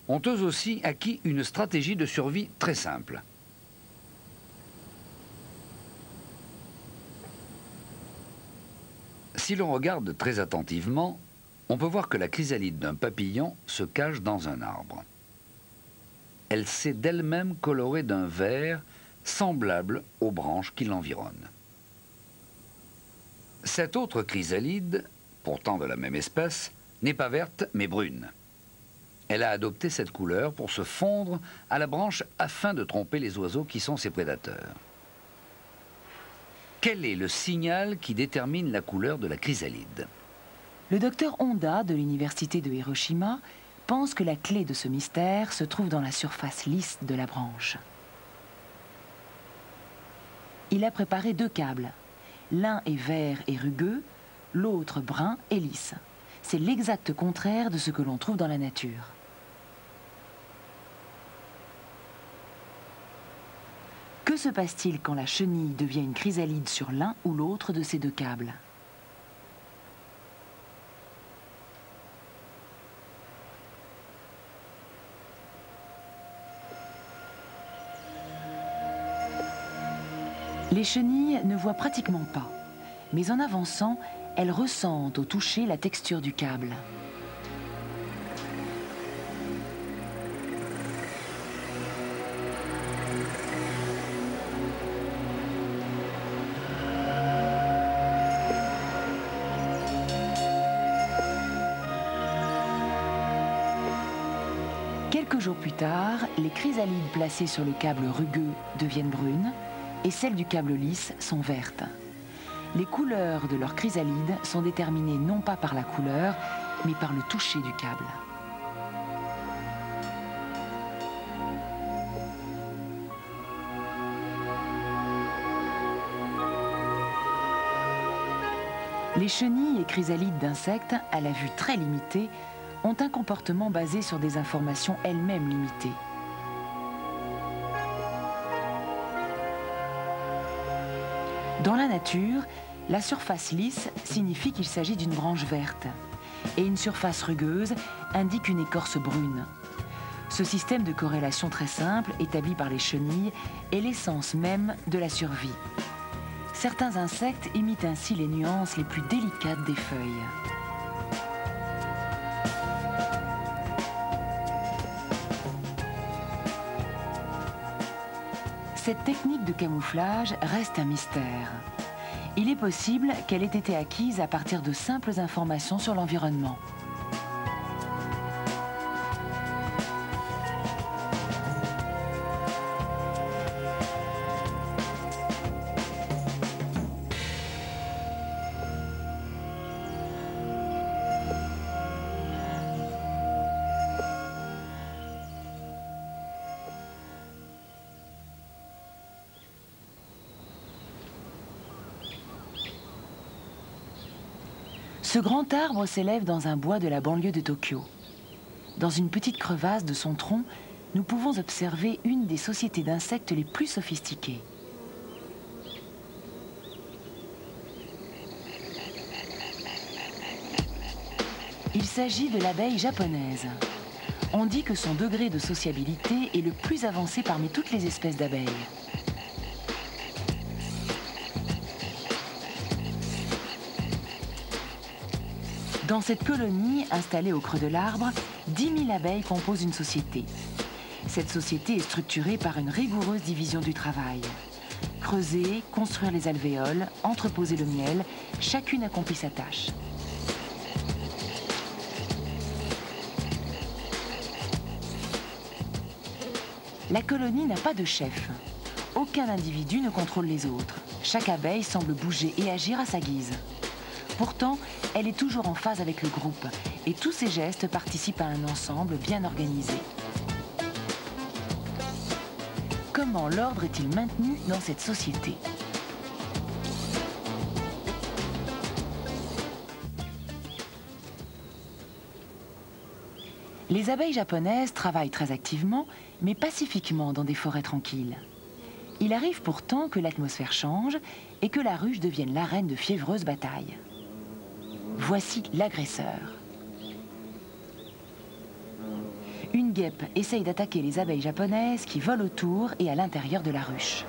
ont eux aussi acquis une stratégie de survie très simple. Si l'on regarde très attentivement, on peut voir que la chrysalide d'un papillon se cache dans un arbre. Elle s'est d'elle-même colorée d'un vert semblable aux branches qui l'environnent. Cette autre chrysalide, pourtant de la même espèce, n'est pas verte mais brune. Elle a adopté cette couleur pour se fondre à la branche afin de tromper les oiseaux qui sont ses prédateurs. Quel est le signal qui détermine la couleur de la chrysalide? Le docteur Honda de l'université de Hiroshima pense que la clé de ce mystère se trouve dans la surface lisse de la branche. Il a préparé 2 câbles. L'un est vert et rugueux, l'autre brun et lisse. C'est l'exact contraire de ce que l'on trouve dans la nature. Que se passe-t-il quand la chenille devient une chrysalide sur l'un ou l'autre de ces 2 câbles? Les chenilles ne voient pratiquement pas, mais en avançant, elles ressentent au toucher la texture du câble. Quelques jours plus tard, les chrysalides placées sur le câble rugueux deviennent brunes et celles du câble lisse sont vertes. Les couleurs de leurs chrysalides sont déterminées non pas par la couleur, mais par le toucher du câble. Les chenilles et chrysalides d'insectes, à la vue très limitée, ont un comportement basé sur des informations elles-mêmes limitées. Dans la nature, la surface lisse signifie qu'il s'agit d'une branche verte et une surface rugueuse indique une écorce brune. Ce système de corrélation très simple, établi par les chenilles, est l'essence même de la survie. Certains insectes imitent ainsi les nuances les plus délicates des feuilles. Cette technique de camouflage reste un mystère. Il est possible qu'elle ait été acquise à partir de simples informations sur l'environnement. Ce grand arbre s'élève dans un bois de la banlieue de Tokyo. Dans une petite crevasse de son tronc, nous pouvons observer une des sociétés d'insectes les plus sophistiquées. Il s'agit de l'abeille japonaise. On dit que son degré de sociabilité est le plus avancé parmi toutes les espèces d'abeilles. Dans cette colonie, installée au creux de l'arbre, 10 000 abeilles composent une société. Cette société est structurée par une rigoureuse division du travail. Creuser, construire les alvéoles, entreposer le miel, chacune accomplit sa tâche. La colonie n'a pas de chef. Aucun individu ne contrôle les autres. Chaque abeille semble bouger et agir à sa guise. Pourtant, elle est toujours en phase avec le groupe et tous ses gestes participent à un ensemble bien organisé. Comment l'ordre est-il maintenu dans cette société ? Les abeilles japonaises travaillent très activement, mais pacifiquement dans des forêts tranquilles. Il arrive pourtant que l'atmosphère change et que la ruche devienne l'arène de fiévreuses batailles. Voici l'agresseur. Une guêpe essaye d'attaquer les abeilles japonaises qui volent autour et à l'intérieur de la ruche.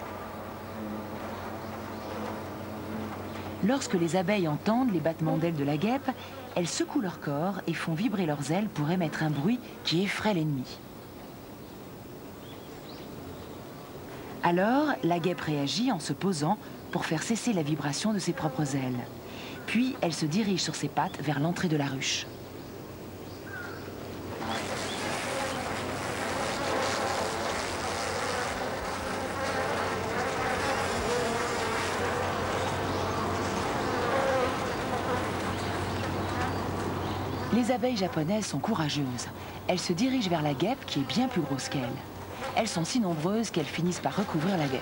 Lorsque les abeilles entendent les battements d'ailes de la guêpe, elles secouent leur corps et font vibrer leurs ailes pour émettre un bruit qui effraie l'ennemi. Alors, la guêpe réagit en se posant pour faire cesser la vibration de ses propres ailes. Puis, elle se dirige sur ses pattes vers l'entrée de la ruche. Les abeilles japonaises sont courageuses. Elles se dirigent vers la guêpe qui est bien plus grosse qu'elles. Elles sont si nombreuses qu'elles finissent par recouvrir la guêpe.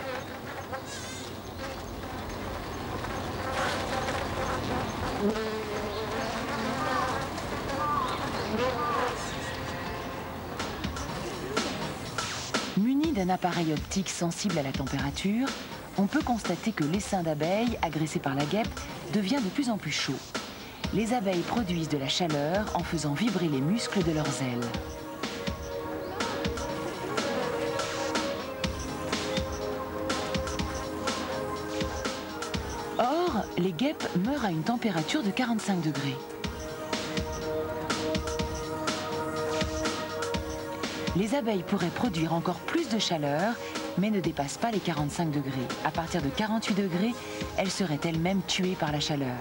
Munis d'un appareil optique sensible à la température, on peut constater que l'essaim d'abeilles agressé par la guêpe devient de plus en plus chaud. Les abeilles produisent de la chaleur en faisant vibrer les muscles de leurs ailes. Or, les guêpes meurent à une température de 45 degrés. Les abeilles pourraient produire encore plus de chaleur, mais ne dépassent pas les 45 degrés. À partir de 48 degrés, elles seraient elles-mêmes tuées par la chaleur.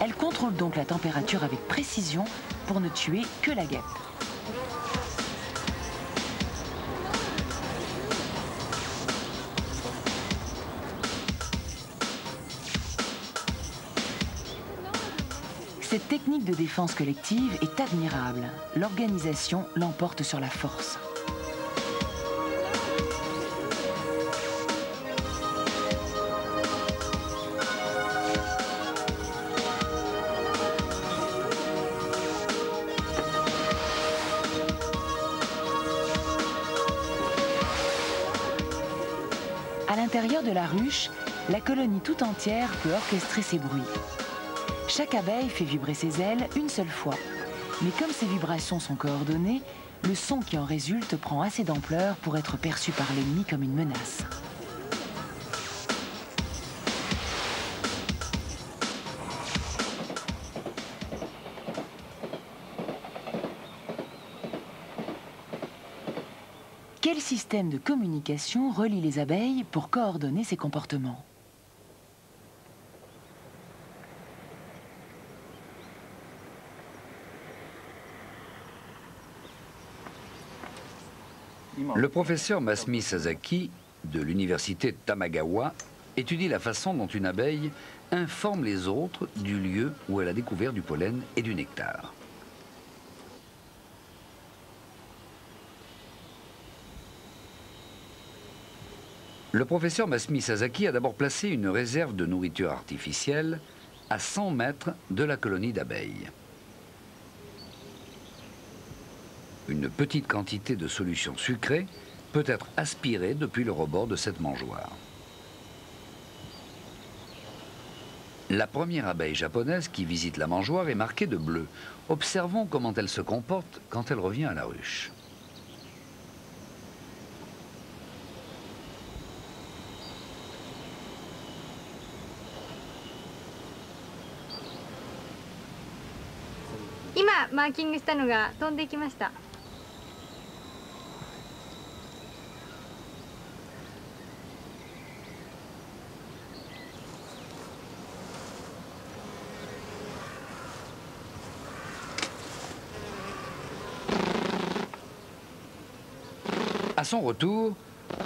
Elles contrôlent donc la température avec précision pour ne tuer que la guêpe. Cette technique de défense collective est admirable. L'organisation l'emporte sur la force. À l'intérieur de la ruche, la colonie tout entière peut orchestrer ses bruits. Chaque abeille fait vibrer ses ailes une seule fois. Mais comme ces vibrations sont coordonnées, le son qui en résulte prend assez d'ampleur pour être perçu par l'ennemi comme une menace. Quel système de communication relie les abeilles pour coordonner ces comportements ? Le professeur Masumi Sasaki de l'université Tamagawa étudie la façon dont une abeille informe les autres du lieu où elle a découvert du pollen et du nectar. Le professeur Masumi Sasaki a d'abord placé une réserve de nourriture artificielle à 100 mètres de la colonie d'abeilles. Une petite quantité de solution sucrée peut être aspirée depuis le rebord de cette mangeoire. La première abeille japonaise qui visite la mangeoire est marquée de bleu. Observons comment elle se comporte quand elle revient à la ruche. À son retour,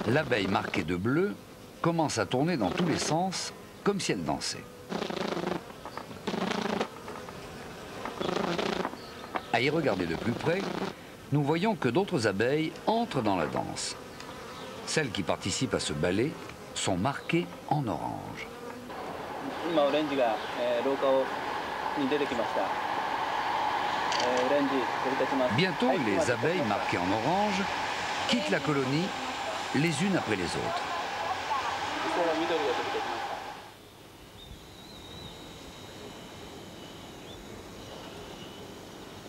l'abeille marquée de bleu commence à tourner dans tous les sens, comme si elle dansait. À y regarder de plus près, nous voyons que d'autres abeilles entrent dans la danse. Celles qui participent à ce ballet sont marquées en orange. Bientôt, les abeilles marquées en orange quittent la colonie les unes après les autres.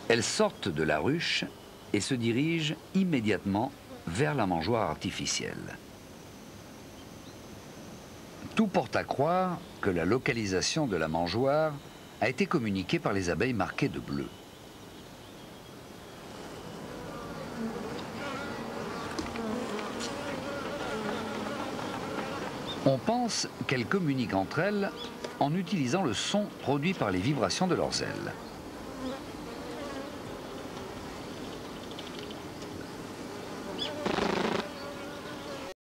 Elles sortent de la ruche et se dirigent immédiatement vers la mangeoire artificielle. Tout porte à croire que la localisation de la mangeoire a été communiquée par les abeilles marquées de bleu. On pense qu'elles communiquent entre elles en utilisant le son produit par les vibrations de leurs ailes.